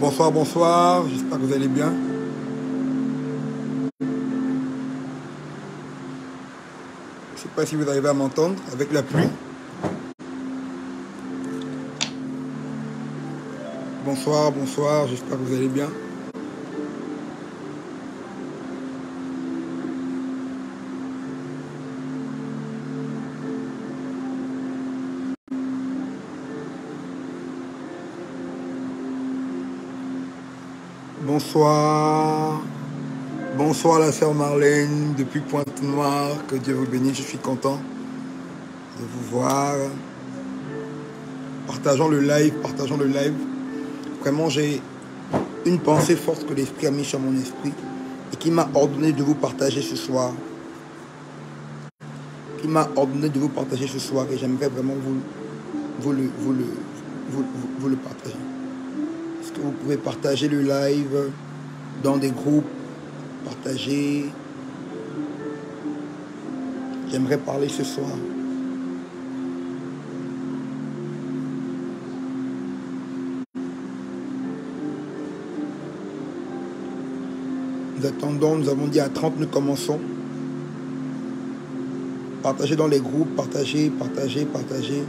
Bonsoir, bonsoir, j'espère que vous allez bien. Je ne sais pas si vous arrivez à m'entendre avec la pluie. Bonsoir, bonsoir, j'espère que vous allez bien. Bonsoir. Bonsoir la sœur Marlène depuis Pointe-Noire, que Dieu vous bénisse, je suis content de vous voir. Partageons le live, partageons le live. Vraiment, j'ai une pensée forte que l'Esprit a mis sur mon esprit et qui m'a ordonné de vous partager ce soir. Qui m'a ordonné de vous partager ce soir et j'aimerais vraiment vous le partager. Est-ce que vous pouvez partager le live dans des groupes, partager. J'aimerais parler ce soir. Nous attendons, nous avons dit à 30, nous commençons. Partagez dans les groupes, partagez, partagez, partagez.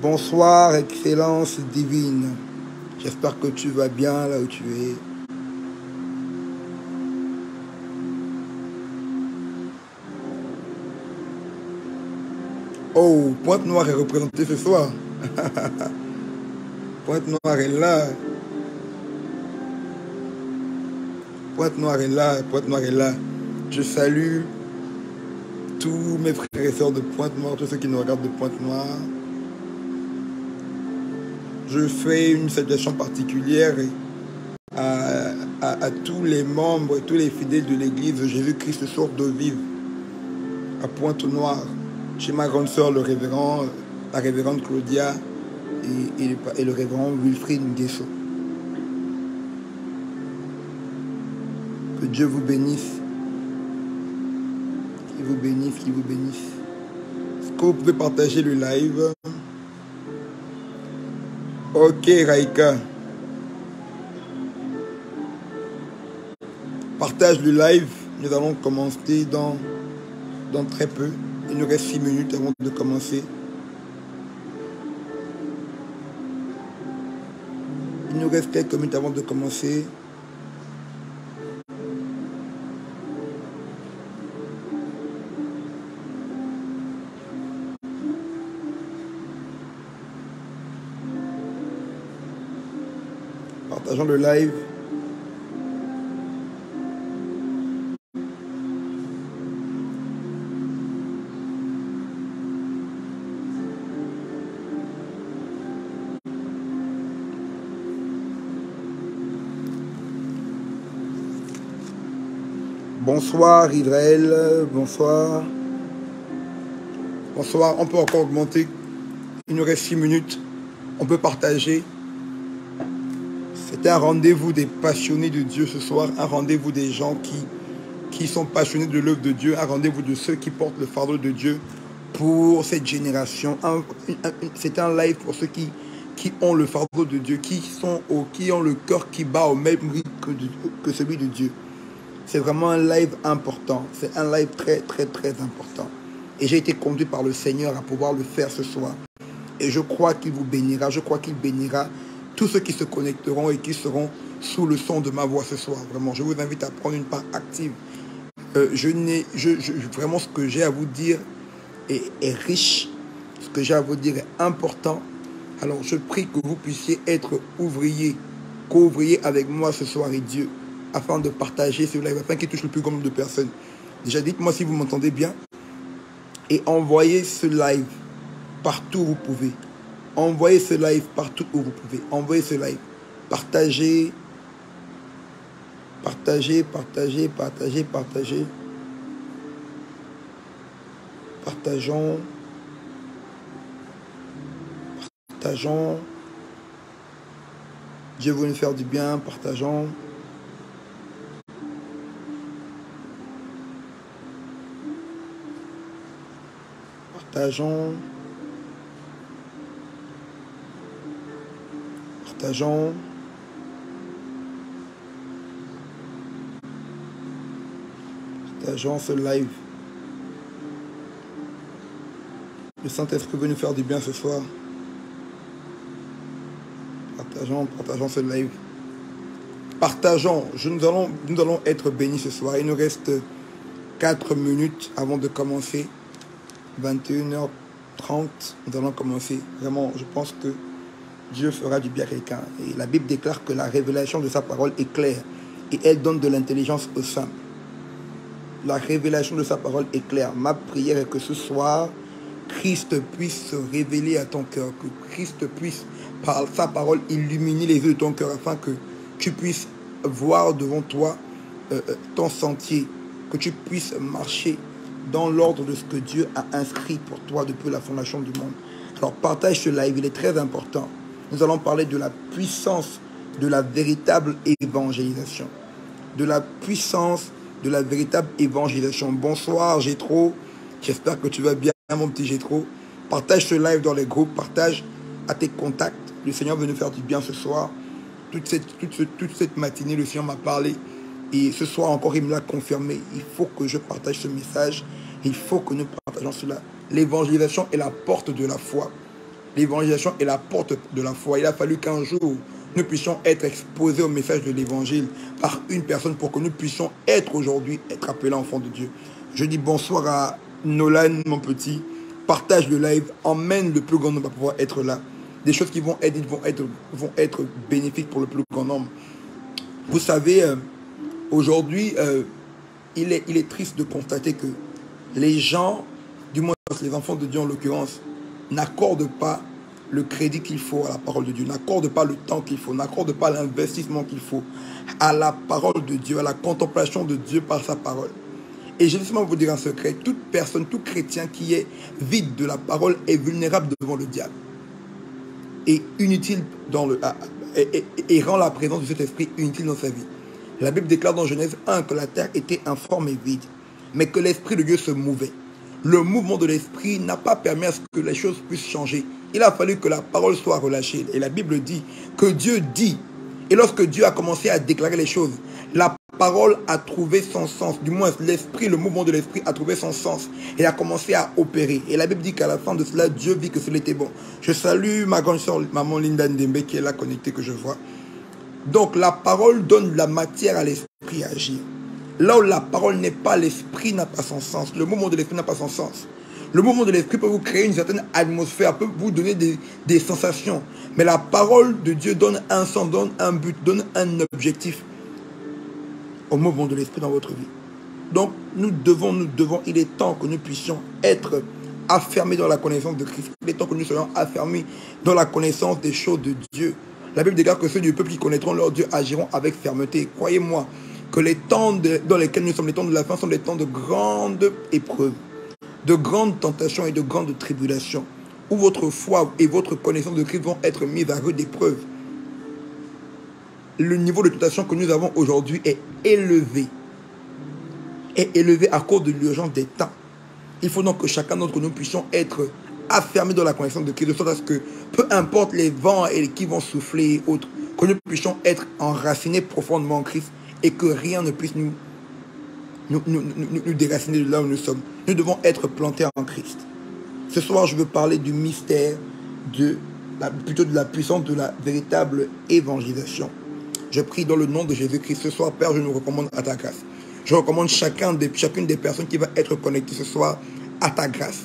Bonsoir, Excellence divine. J'espère que tu vas bien là où tu es. Oh, Pointe-Noire est représentée ce soir. Pointe-Noire est là. Pointe-Noire est là, Pointe-Noire est là. Je salue tous mes frères et sœurs de Pointe-Noire, tous ceux qui nous regardent de Pointe-Noire. Je fais une salutation particulière à tous les membres et tous les fidèles de l'église de Jésus-Christ Source d'eau vive à Pointe-Noire, chez ma grande sœur, la révérende Claudia et le révérend Wilfried Nguesso. Que Dieu vous bénisse. Qu'il vous bénisse, qu'il vous bénisse. Est-ce que vous pouvez partager le live? Ok, Raïka. Partage le live. Nous allons commencer dans très peu. Il nous reste 6 minutes avant de commencer. Il nous reste quelques minutes avant de commencer. Partageons le live. Bonsoir Israël, bonsoir. Bonsoir, on peut encore augmenter. Il nous reste 6 minutes. On peut partager. C'est un rendez-vous des passionnés de Dieu ce soir, un rendez-vous des gens qui sont passionnés de l'œuvre de Dieu, un rendez-vous de ceux qui portent le fardeau de Dieu pour cette génération. C'est un live pour ceux qui ont le fardeau de Dieu, qui ont le cœur qui bat au même rythme que celui de Dieu. C'est vraiment un live important. C'est un live très, très, très important. Et j'ai été conduit par le Seigneur à pouvoir le faire ce soir. Et je crois qu'il vous bénira. Je crois qu'il bénira tous ceux qui se connecteront et qui seront sous le son de ma voix ce soir. Vraiment, je vous invite à prendre une part active. Vraiment, ce que j'ai à vous dire est riche. Ce que j'ai à vous dire est important. Alors, je prie que vous puissiez être ouvriers, co-ouvriers avec moi ce soir et Dieu, afin de partager ce live, afin qu'il touche le plus grand nombre de personnes. Déjà, dites-moi si vous m'entendez bien. Et envoyez ce live partout où vous pouvez. Envoyez ce live partout où vous pouvez. Envoyez ce live. Partagez. Partagez, partagez, partagez, partagez. Partageons. Partageons. Dieu veut nous faire du bien. Partageons. Partageons. Partageons. Partageons ce live. Le Saint-Esprit veut nous faire du bien ce soir. Partageons ce live. Partageons. Nous allons être bénis ce soir. Il nous reste 4 minutes avant de commencer. 21h30, nous allons commencer. Vraiment, je pense que Dieu fera du bien à quelqu'un. Et la Bible déclare que la révélation de sa parole est claire. Et elle donne de l'intelligence aux saints. La révélation de sa parole est claire. Ma prière est que ce soir, Christ puisse se révéler à ton cœur. Que Christ puisse, par sa parole, illuminer les yeux de ton cœur afin que tu puisses voir devant toi ton sentier. Que tu puisses marcher dans l'ordre de ce que Dieu a inscrit pour toi depuis la fondation du monde. Alors partage ce live, il est très important. Nous allons parler de la puissance de la véritable évangélisation. De la puissance de la véritable évangélisation. Bonsoir Gétro, j'espère que tu vas bien mon petit Gétro. Partage ce live dans les groupes, partage à tes contacts. Le Seigneur veut nous faire du bien ce soir. Toute cette matinée, le Seigneur m'a parlé. Et ce soir encore, il me l'a confirmé. Il faut que je partage ce message. Il faut que nous partageons cela. L'évangélisation est la porte de la foi. L'évangélisation est la porte de la foi. Il a fallu qu'un jour, nous puissions être exposés au message de l'évangile par une personne pour que nous puissions être aujourd'hui, être appelés enfants de Dieu. Je dis bonsoir à Nolan, mon petit. Partage le live. Emmène le plus grand nombre à pouvoir être là. Des choses qui vont être bénéfiques pour le plus grand nombre. Vous savez, aujourd'hui, il est triste de constater que les gens, du moins les enfants de Dieu en l'occurrence, n'accordent pas le crédit qu'il faut à la parole de Dieu, n'accordent pas le temps qu'il faut, n'accordent pas l'investissement qu'il faut à la parole de Dieu, à la contemplation de Dieu par sa parole. Et je vais justement vous dire un secret, toute personne, tout chrétien qui est vide de la parole est vulnérable devant le diable. Et inutile et rend la présence de cet esprit inutile dans sa vie. La Bible déclare dans Genèse 1 que la terre était informe et vide, mais que l'esprit de Dieu se mouvait. Le mouvement de l'esprit n'a pas permis à ce que les choses puissent changer. Il a fallu que la parole soit relâchée. Et la Bible dit que Dieu dit. Et lorsque Dieu a commencé à déclarer les choses, la parole a trouvé son sens. Du moins, l'esprit, le mouvement de l'esprit a trouvé son sens. Et a commencé à opérer. Et la Bible dit qu'à la fin de cela, Dieu vit que cela était bon. Je salue ma grande soeur, maman Linda Ndembe, qui est là connectée, que je vois. Donc, la parole donne la matière à l'esprit à agir. Là où la parole n'est pas, l'esprit n'a pas son sens. Le mouvement de l'esprit n'a pas son sens. Le mouvement de l'esprit peut vous créer une certaine atmosphère, peut vous donner des sensations. Mais la parole de Dieu donne un sens, donne un but, donne un objectif au mouvement de l'esprit dans votre vie. Donc, nous devons, il est temps que nous puissions être affermés dans la connaissance de Christ. Il est temps que nous soyons affermis dans la connaissance des choses de Dieu. La Bible déclare que ceux du peuple qui connaîtront leur Dieu agiront avec fermeté. Croyez-moi que les temps dans lesquels nous sommes, les temps de la fin, sont des temps de grandes épreuves, de grandes tentations et de grandes tribulations, où votre foi et votre connaissance de Christ vont être mises à rude épreuve. Le niveau de tentation que nous avons aujourd'hui est élevé. Est élevé à cause de l'urgence des temps. Il faut donc que chacun d'entre nous puissions être affermés dans la connaissance de Christ, de sorte à ce que, peu importe les vents qui vont souffler et autres, que nous puissions être enracinés profondément en Christ et que rien ne puisse nous déraciner de là où nous sommes. Nous devons être plantés en Christ. Ce soir, je veux parler du mystère, plutôt de la puissance de la véritable évangélisation. Je prie dans le nom de Jésus-Christ. Ce soir, Père, je nous recommande à ta grâce. Je recommande chacune des personnes qui va être connectée ce soir à ta grâce.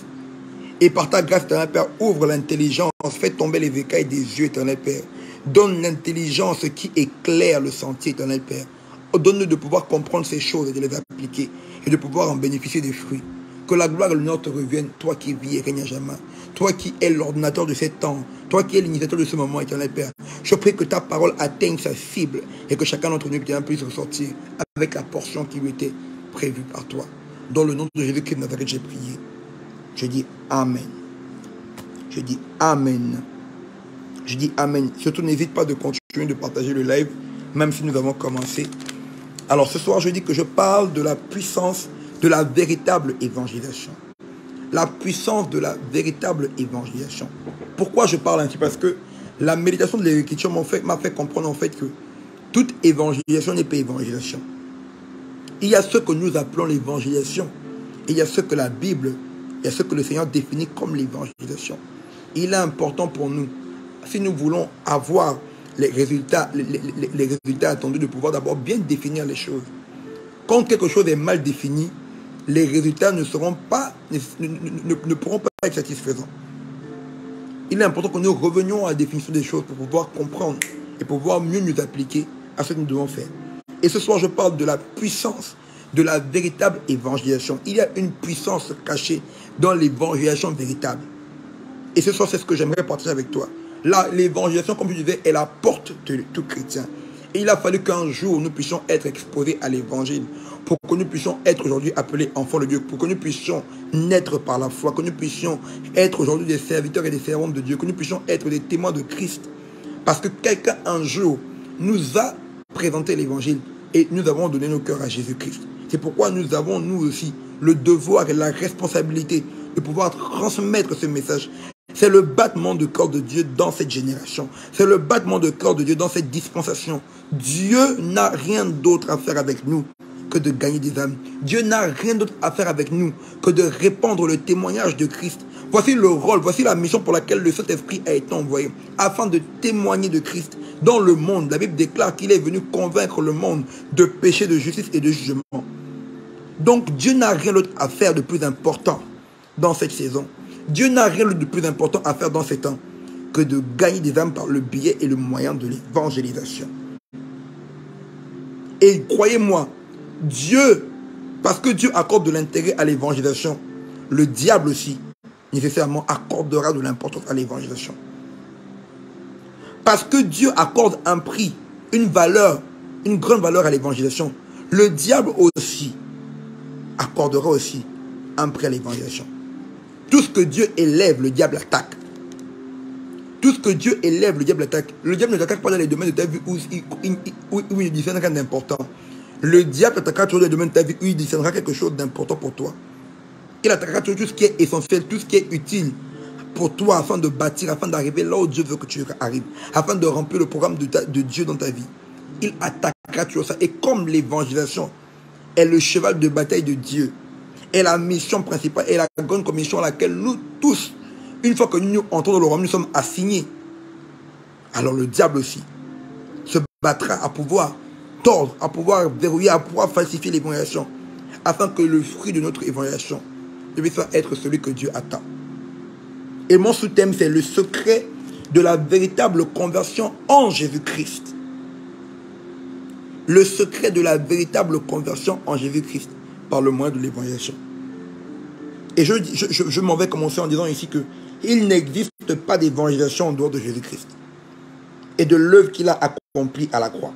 Et par ta grâce, éternel Père, ouvre l'intelligence, fais tomber les écailles des yeux, éternel Père. Donne l'intelligence qui éclaire le sentier, éternel Père. Donne-nous de pouvoir comprendre ces choses et de les appliquer et de pouvoir en bénéficier des fruits. Que la gloire et l'honneur te reviennent, toi qui vis et règnes à jamais. Toi qui es l'ordinateur de ces temps. Toi qui es l'initiateur de ce moment, éternel Père. Je prie que ta parole atteigne sa cible et que chacun d'entre nous puisse ressortir avec la portion qui lui était prévue par toi. Dans le nom de Jésus-Christ de Nazareth, j'ai prié. Je dis Amen. Je dis Amen. Je dis Amen. Surtout, n'hésite pas de continuer de partager le live, même si nous avons commencé. Alors, ce soir, je dis que je parle de la puissance de la véritable évangélisation. La puissance de la véritable évangélisation. Pourquoi je parle ainsi? Parce que La méditation de l'écriture m'a fait comprendre en fait que toute évangélisation n'est pas évangélisation. Il y a ce que nous appelons l'évangélisation. Et il y a ce que la Bible, il y a ce que le Seigneur définit comme l'évangélisation. Il est important pour nous, si nous voulons avoir les résultats attendus, de pouvoir d'abord bien définir les choses. Quand quelque chose est mal défini, les résultats ne pourront pas être satisfaisants. Il est important que nous revenions à la définition des choses pour pouvoir comprendre et pouvoir mieux nous appliquer à ce que nous devons faire. Et ce soir, je parle de la puissance de la véritable évangélisation. Il y a une puissance cachée dans l'évangélisation véritable. Et ce soir, c'est ce que j'aimerais partager avec toi. Là, l'évangélisation, comme je disais, est la porte de tout chrétien. Et il a fallu qu'un jour, nous puissions être exposés à l'évangile, pour que nous puissions être aujourd'hui appelés enfants de Dieu, pour que nous puissions naître par la foi, que nous puissions être aujourd'hui des serviteurs et des servantes de Dieu, que nous puissions être des témoins de Christ. Parce que quelqu'un, un jour, nous a présenté l'évangile et nous avons donné nos cœurs à Jésus-Christ. C'est pourquoi nous avons, nous aussi, le devoir et la responsabilité de pouvoir transmettre ce message. C'est le battement de cœur de Dieu dans cette génération. C'est le battement de cœur de Dieu dans cette dispensation. Dieu n'a rien d'autre à faire avec nous que de gagner des âmes. Dieu n'a rien d'autre à faire avec nous que de répandre le témoignage de Christ. Voici le rôle, voici la mission pour laquelle le Saint-Esprit a été envoyé, afin de témoigner de Christ dans le monde. La Bible déclare qu'il est venu convaincre le monde de péché, de justice et de jugement. Donc Dieu n'a rien d'autre à faire de plus important dans cette saison. Dieu n'a rien de plus important à faire dans ces temps que de gagner des âmes par le biais et le moyen de l'évangélisation. Et croyez-moi, Dieu, parce que Dieu accorde de l'intérêt à l'évangélisation, le diable aussi, nécessairement, accordera de l'importance à l'évangélisation. Parce que Dieu accorde un prix, une valeur, une grande valeur à l'évangélisation, le diable aussi accordera aussi un prix à l'évangélisation. Tout ce que Dieu élève, le diable attaque. Tout ce que Dieu élève, le diable attaque. Le diable ne t'attaque pas dans les domaines de ta vie où il discerne rien d'important. Le diable t'attaquera toujours dans les domaines de ta vie où il discernera quelque chose d'important pour toi. Il attaquera toujours tout ce qui est essentiel, tout ce qui est utile pour toi afin de bâtir, afin d'arriver là où Dieu veut que tu arrives, afin de remplir le programme de Dieu dans ta vie. Il attaquera toujours ça. Et comme l'évangélisation est le cheval de bataille de Dieu, est la mission principale et la grande commission à laquelle nous tous, une fois que nous entrons dans le royaume, nous sommes assignés. Alors le diable aussi se battra à pouvoir tordre, à pouvoir verrouiller, à pouvoir falsifier l'évangélisation, afin que le fruit de notre évangélisation puisse être celui que Dieu attend. Et mon sous-thème, c'est le secret de la véritable conversion en Jésus-Christ. Le secret de la véritable conversion en Jésus-Christ par le moyen de l'évangélisation. Et je m'en vais commencer en disant ici que il n'existe pas d'évangélisation en dehors de Jésus-Christ et de l'œuvre qu'il a accomplie à la croix.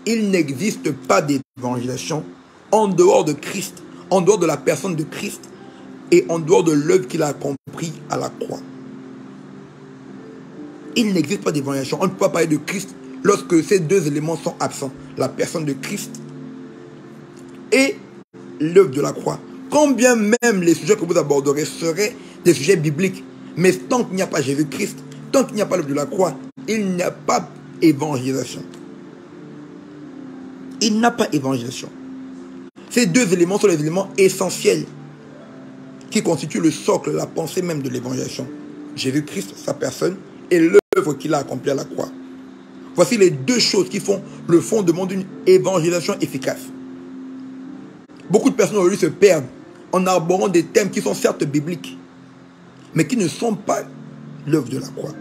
Il n'existe pas d'évangélisation en dehors de Christ, en dehors de la personne de Christ et en dehors de l'œuvre qu'il a accomplie à la croix. Il n'existe pas d'évangélisation. On ne peut pas parler de Christ lorsque ces deux éléments sont absents. La personne de Christ et l'œuvre de la croix. Quand bien même les sujets que vous aborderez seraient des sujets bibliques, mais tant qu'il n'y a pas Jésus-Christ, tant qu'il n'y a pas l'œuvre de la croix, il n'y a pas évangélisation. Il n'a pas évangélisation. Ces deux éléments sont les éléments essentiels qui constituent le socle, la pensée même de l'évangélisation. Jésus-Christ, sa personne, et l'œuvre qu'il a accomplie à la croix. Voici les deux choses qui font le fondement d'une évangélisation efficace. Beaucoup de personnes aujourd'hui se perdent en arborant des thèmes qui sont certes bibliques, mais qui ne sont pas l'œuvre de la croix,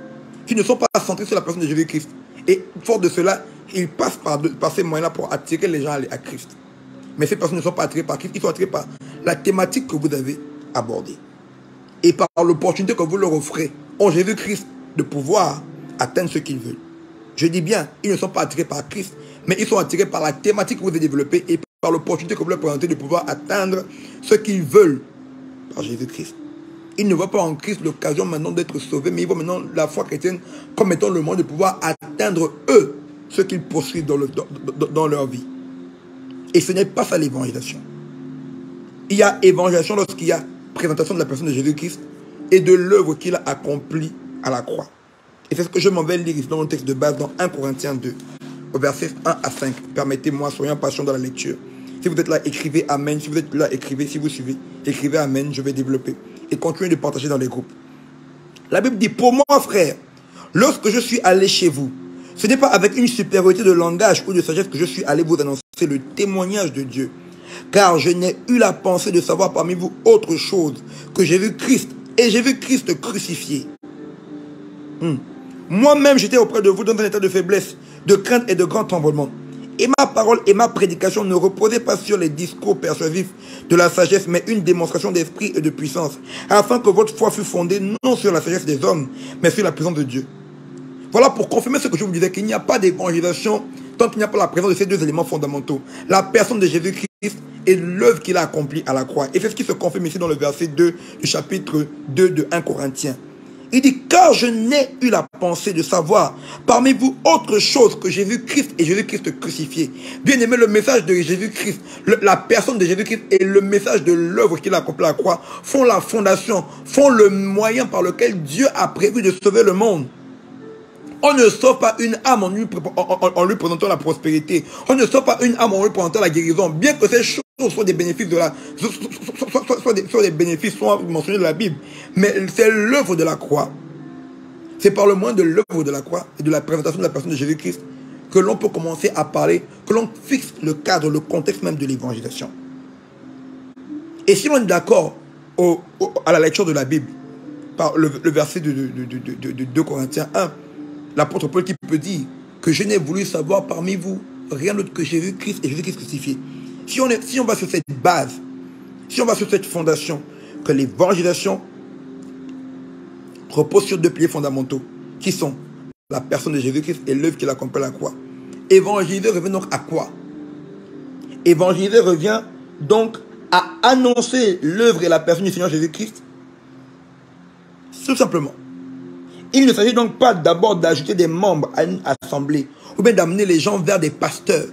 qui ne sont pas centrés sur la personne de Jésus-Christ. Et fort de cela, ils passent par ces moyens-là pour attirer les gens à Christ. Mais ces personnes ne sont pas attirées par Christ, ils sont attirées par la thématique que vous avez abordée. Et par l'opportunité que vous leur offrez en Jésus-Christ de pouvoir atteindre ce qu'ils veulent. Je dis bien, ils ne sont pas attirés par Christ, mais ils sont attirés par la thématique que vous avez développée et par l'opportunité que vous leur présentez de pouvoir atteindre ce qu'ils veulent par Jésus-Christ. Ils ne voient pas en Christ l'occasion maintenant d'être sauvés, mais ils voient maintenant la foi chrétienne comme étant le moyen de pouvoir atteindre eux ce qu'ils poursuivent dans leur vie. Et ce n'est pas ça l'évangélisation. Il y a évangélisation lorsqu'il y a présentation de la personne de Jésus-Christ et de l'œuvre qu'il a accomplie à la croix. Et c'est ce que je m'en vais lire ici dans le texte de base, dans 1 Corinthiens 2, au verset 1 à 5. Permettez-moi, soyons patients dans la lecture. Si vous êtes là, écrivez Amen. Si vous êtes là, écrivez. Si vous suivez, écrivez Amen. Je vais développer. Et continuez de partager dans les groupes. La Bible dit, pour moi, frère, lorsque je suis allé chez vous, ce n'est pas avec une supériorité de langage ou de sagesse que je suis allé vous annoncer le témoignage de Dieu. Car je n'ai eu la pensée de savoir parmi vous autre chose que j'ai vu Christ. Et j'ai vu Christ crucifié. Moi-même, j'étais auprès de vous dans un état de faiblesse, de crainte et de grand tremblement. Et ma parole et ma prédication ne reposaient pas sur les discours persuasifs de la sagesse, mais une démonstration d'esprit et de puissance, afin que votre foi fût fondée non sur la sagesse des hommes, mais sur la puissance de Dieu. Voilà pour confirmer ce que je vous disais, qu'il n'y a pas d'évangélisation tant qu'il n'y a pas la présence de ces deux éléments fondamentaux. La personne de Jésus-Christ et l'œuvre qu'il a accomplie à la croix. Et c'est ce qui se confirme ici dans le verset 2 du chapitre 2 de 1 Corinthiens. Il dit, car je n'ai eu la pensée de savoir parmi vous autre chose que Jésus-Christ et Jésus-Christ crucifié. Bien aimé, le message de Jésus-Christ, la personne de Jésus-Christ et le message de l'œuvre qu'il a accomplie à la croix font la fondation, font le moyen par lequel Dieu a prévu de sauver le monde. On ne sauve pas une âme en lui présentant la prospérité. On ne sauve pas une âme en lui présentant la guérison. Bien que ces choses soient des bénéfices soient mentionnés de la Bible. Mais c'est l'œuvre de la croix. C'est par le moyen de l'œuvre de la croix et de la présentation de la personne de Jésus-Christ que l'on peut commencer à parler, que l'on fixe le cadre, le contexte même de l'évangélisation. Et si on est d'accord à la lecture de la Bible, par le verset de 2 Corinthiens 1, l'apôtre Paul qui peut dire que je n'ai voulu savoir parmi vous rien d'autre que Jésus-Christ et Jésus-Christ crucifié. Si on va sur cette base, si on va sur cette fondation, que l'évangélisation repose sur deux piliers fondamentaux, qui sont la personne de Jésus-Christ et l'œuvre qu'il a accomplie à la croix. Évangéliser revient donc à quoi? Évangéliser revient donc à annoncer l'œuvre et la personne du Seigneur Jésus-Christ. Tout simplement. Il ne s'agit donc pas d'abord d'ajouter des membres à une assemblée ou bien d'amener les gens vers des pasteurs.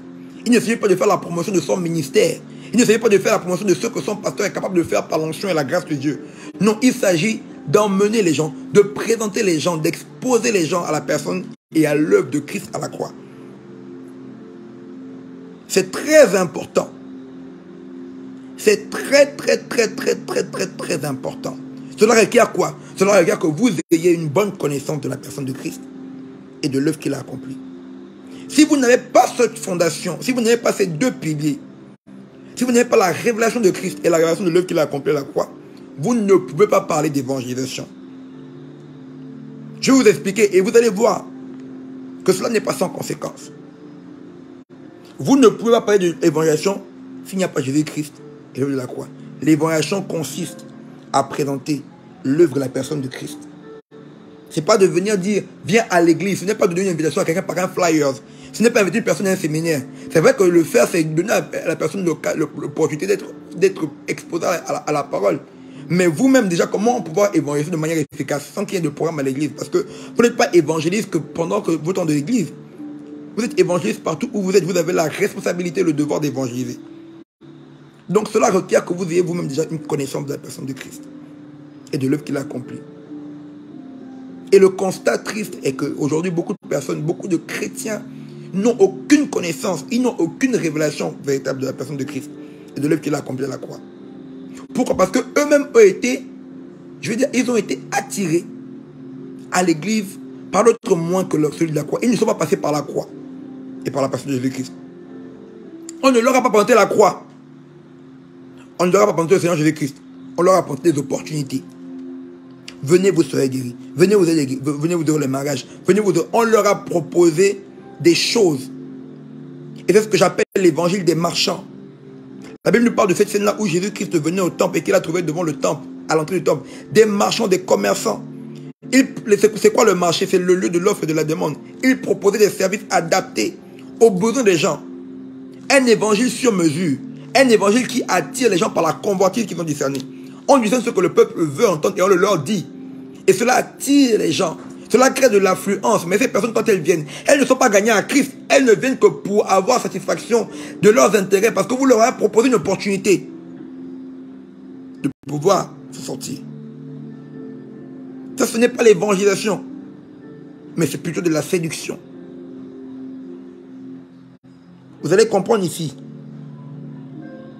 Il ne s'agit pas de faire la promotion de son ministère. Il ne s'agit pas de faire la promotion de ce que son pasteur est capable de faire par l'onction et la grâce de Dieu. Non, il s'agit d'emmener les gens, de présenter les gens, d'exposer les gens à la personne et à l'œuvre de Christ à la croix. C'est très important. C'est très important. Cela requiert quoi? Cela requiert que vous ayez une bonne connaissance de la personne de Christ et de l'œuvre qu'il a accomplie. Si vous n'avez pas cette fondation, si vous n'avez pas ces deux piliers, si vous n'avez pas la révélation de Christ et la révélation de l'œuvre qu'il a accomplie à la croix, vous ne pouvez pas parler d'évangélisation. Je vais vous expliquer et vous allez voir que cela n'est pas sans conséquence. Vous ne pouvez pas parler d'évangélisation s'il n'y a pas Jésus-Christ et l'œuvre de la croix. L'évangélisation consiste à présenter l'œuvre de la personne de Christ. Ce n'est pas de venir dire, viens à l'église. Ce n'est pas de donner une invitation à quelqu'un par un flyer. Ce n'est pas inviter une personne à un séminaire. C'est vrai que le faire, c'est donner à la personne l'opportunité d'être exposée à la parole. Mais vous-même, déjà, comment pouvoir évangéliser de manière efficace sans qu'il y ait de programme à l'église? Parce que vous n'êtes pas évangéliste que pendant que vous êtes dans l'église. Vous êtes évangéliste partout où vous êtes. Vous avez la responsabilité, le devoir d'évangéliser. Donc cela requiert que vous ayez vous-même déjà une connaissance de la personne de Christ et de l'œuvre qu'il a accomplie. Et le constat triste est qu'aujourd'hui, beaucoup de personnes, beaucoup de chrétiens n'ont aucune connaissance, ils n'ont aucune révélation véritable de la personne de Christ et de l'œuvre qu'il a accomplie à la croix. Pourquoi? Parce qu'eux-mêmes ont été, ils ont été attirés à l'église par l'autre moyen que celui de la croix. Ils ne sont pas passés par la croix et par la personne de Jésus-Christ. On ne leur a pas présenté la croix. On ne leur a pas présenté le Seigneur Jésus-Christ. On leur a présenté des opportunités. Venez, vous serez guéris. Venez, vous aurez le mariage. Venez, on leur a proposé des choses. Et c'est ce que j'appelle l'évangile des marchands. La Bible nous parle de cette scène-là où Jésus-Christ venait au temple et qu'il a trouvé devant le temple, à l'entrée du temple, des marchands, des commerçants. C'est quoi le marché? C'est le lieu de l'offre et de la demande. Ils proposaient des services adaptés aux besoins des gens. Un évangile sur mesure. Un évangile qui attire les gens par la convoitise qu'ils ont discernée. On discerne ce que le peuple veut entendre et on le leur dit. Et cela attire les gens. Cela crée de l'affluence. Mais ces personnes, quand elles viennent, elles ne sont pas gagnées à Christ. Elles ne viennent que pour avoir satisfaction de leurs intérêts. Parce que vous leur avez proposé une opportunité de pouvoir se sortir. Ça, ce n'est pas l'évangélisation, mais c'est plutôt de la séduction. Vous allez comprendre ici.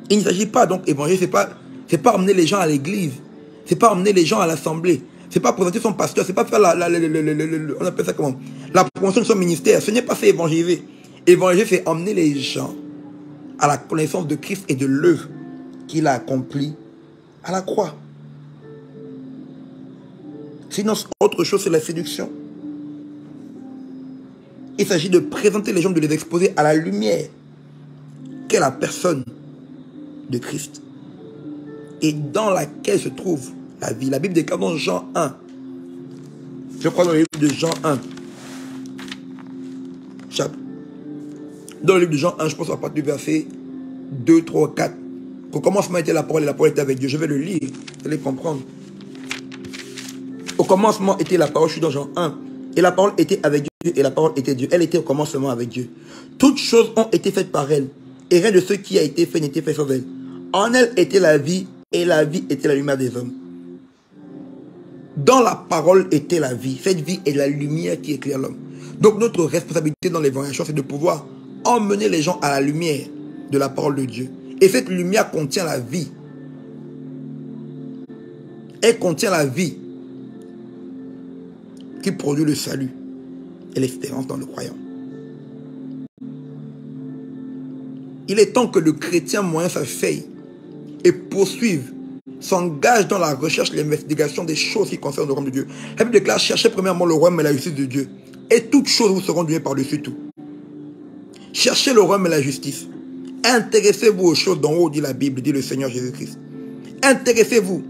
Il ne s'agit pas donc évangéliser, c'est pas emmener les gens à l'église, c'est pas emmener les gens à l'assemblée, c'est pas présenter son pasteur, c'est pas faire on appelle ça comment? La promotion de son ministère. Ce n'est pas fait évangéliser. Évangéliser, c'est emmener les gens à la connaissance de Christ et de l'œuvre qu'il a accomplie à la croix. Sinon, autre chose, c'est la séduction. Il s'agit de présenter les gens, de les exposer à la lumière qu'est la personne de Christ et dans laquelle se trouve la vie. La Bible déclare dans Jean 1. Je crois dans le livre de Jean 1. Dans le livre de Jean 1, je pense à partir du verset 2, 3, 4. Au commencement était la parole et la parole était avec Dieu. Je vais le lire, vous allez comprendre. Au commencement était la parole, je suis dans Jean 1. Et la parole était avec Dieu et la parole était Dieu. Elle était au commencement avec Dieu. Toutes choses ont été faites par elle. Et rien de ce qui a été fait n'était fait sans elle. En elle était la vie et la vie était la lumière des hommes. Dans la parole était la vie. Cette vie est la lumière qui éclaire l'homme. Donc notre responsabilité dans l'évangélisation, c'est de pouvoir emmener les gens à la lumière de la parole de Dieu. Et cette lumière contient la vie. Elle contient la vie qui produit le salut et l'espérance dans le croyant. Il est temps que le chrétien moyen s'asseye et poursuive, s'engage dans la recherche et l'investigation des choses qui concernent le royaume de Dieu. La Bible déclare: cherchez premièrement le royaume et la justice de Dieu, et toutes choses vous seront données par-dessus tout. Cherchez le royaume et la justice. Intéressez-vous aux choses d'en haut, dit la Bible, dit le Seigneur Jésus-Christ. Intéressez-vous.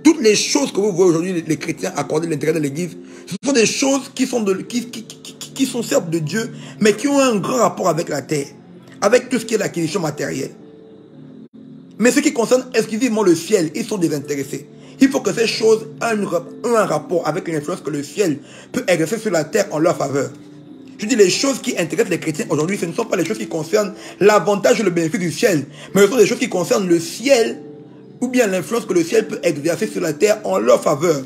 Toutes les choses que vous voyez aujourd'hui, les chrétiens accorder l'intérêt de l'Église, ce sont des choses qui sont certes de Dieu, mais qui ont un grand rapport avec la terre, avec tout ce qui est l'acquisition matérielle. Mais ce qui concerne exclusivement le ciel, ils sont désintéressés. Il faut que ces choses aient un rapport avec l'influence que le ciel peut exercer sur la terre en leur faveur. Je dis, les choses qui intéressent les chrétiens aujourd'hui, ce ne sont pas les choses qui concernent l'avantage et le bénéfice du ciel, mais ce sont des choses qui concernent le ciel, ou bien l'influence que le ciel peut exercer sur la terre en leur faveur.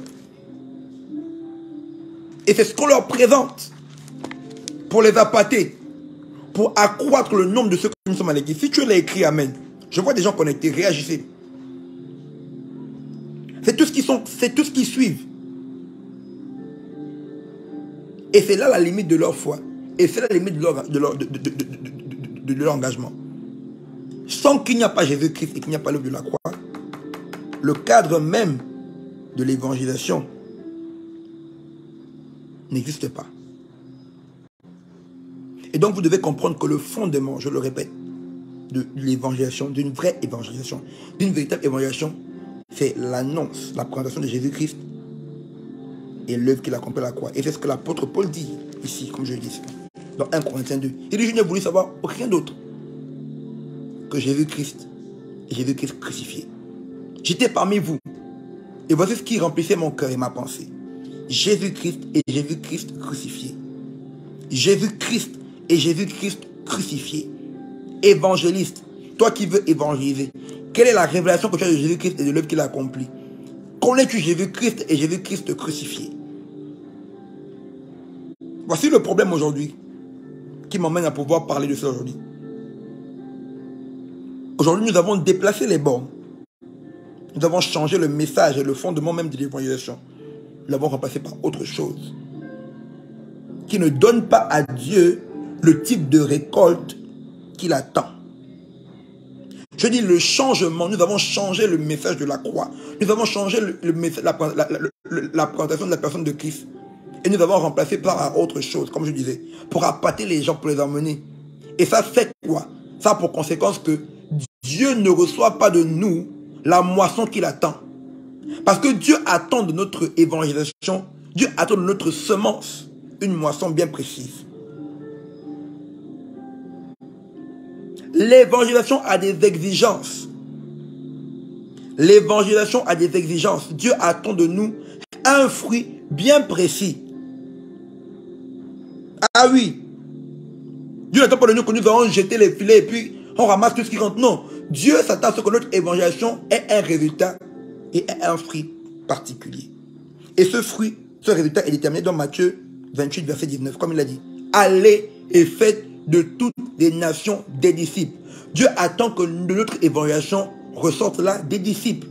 Et c'est ce qu'on leur présente pour les appâter, pour accroître le nombre de ceux que nous sommes à l'église. Si tu l'as écrit, amen. Je vois des gens connectés, réagissez. C'est tout ce qu'ils suivent. Et c'est là la limite de leur foi. Et c'est là la limite de leur engagement. Sans qu'il n'y a pas Jésus-Christ et qu'il n'y a pas l'œuvre de la croix, le cadre même de l'évangélisation n'existe pas. Et donc vous devez comprendre que le fondement, je le répète, de l'évangélisation, d'une vraie évangélisation, d'une véritable évangélisation, c'est l'annonce, la présentation de Jésus-Christ et l'œuvre qu'il accomplit à la croix. Et c'est ce que l'apôtre Paul dit ici, comme je le dis, dans 1 Corinthiens 2. Il dit: je n'ai voulu savoir rien d'autre que Jésus-Christ et Jésus-Christ crucifié. J'étais parmi vous, et voici ce qui remplissait mon cœur et ma pensée: Jésus-Christ et Jésus-Christ crucifié. Jésus-Christ et Jésus-Christ crucifié. Évangéliste, toi qui veux évangéliser, quelle est la révélation que tu as de Jésus-Christ et de l'œuvre qu'il a accomplie? Connais-tu Jésus-Christ et Jésus-Christ crucifié? Voici le problème aujourd'hui qui m'emmène à pouvoir parler de ça aujourd'hui. Aujourd'hui, nous avons déplacé les bornes. Nous avons changé le message et le fondement même de l'évangélisation. Nous l'avons remplacé par autre chose qui ne donne pas à Dieu le type de récolte qu'il attend. Je dis le changement, nous avons changé le message de la croix. Nous avons changé la présentation de la personne de Christ. Et nous avons remplacé par autre chose, comme je disais, pour appâter les gens, pour les emmener. Et ça fait quoi? Ça a pour conséquence que Dieu ne reçoit pas de nous la moisson qu'il attend. Parce que Dieu attend de notre évangélisation, Dieu attend de notre semence une moisson bien précise. L'évangélisation a des exigences. L'évangélisation a des exigences. Dieu attend de nous un fruit bien précis. Ah oui. Dieu n'attend pas de nous que nous allons jeter les filets et puis on ramasse tout ce qui rentre. Non. Dieu s'attend à ce que notre évangélisation ait un résultat et ait un fruit particulier. Et ce fruit, ce résultat est déterminé dans Matthieu 28, verset 19, comme il a dit. Allez et faites de toutes les nations des disciples. Dieu attend que de notre évangélisation ressorte là des disciples.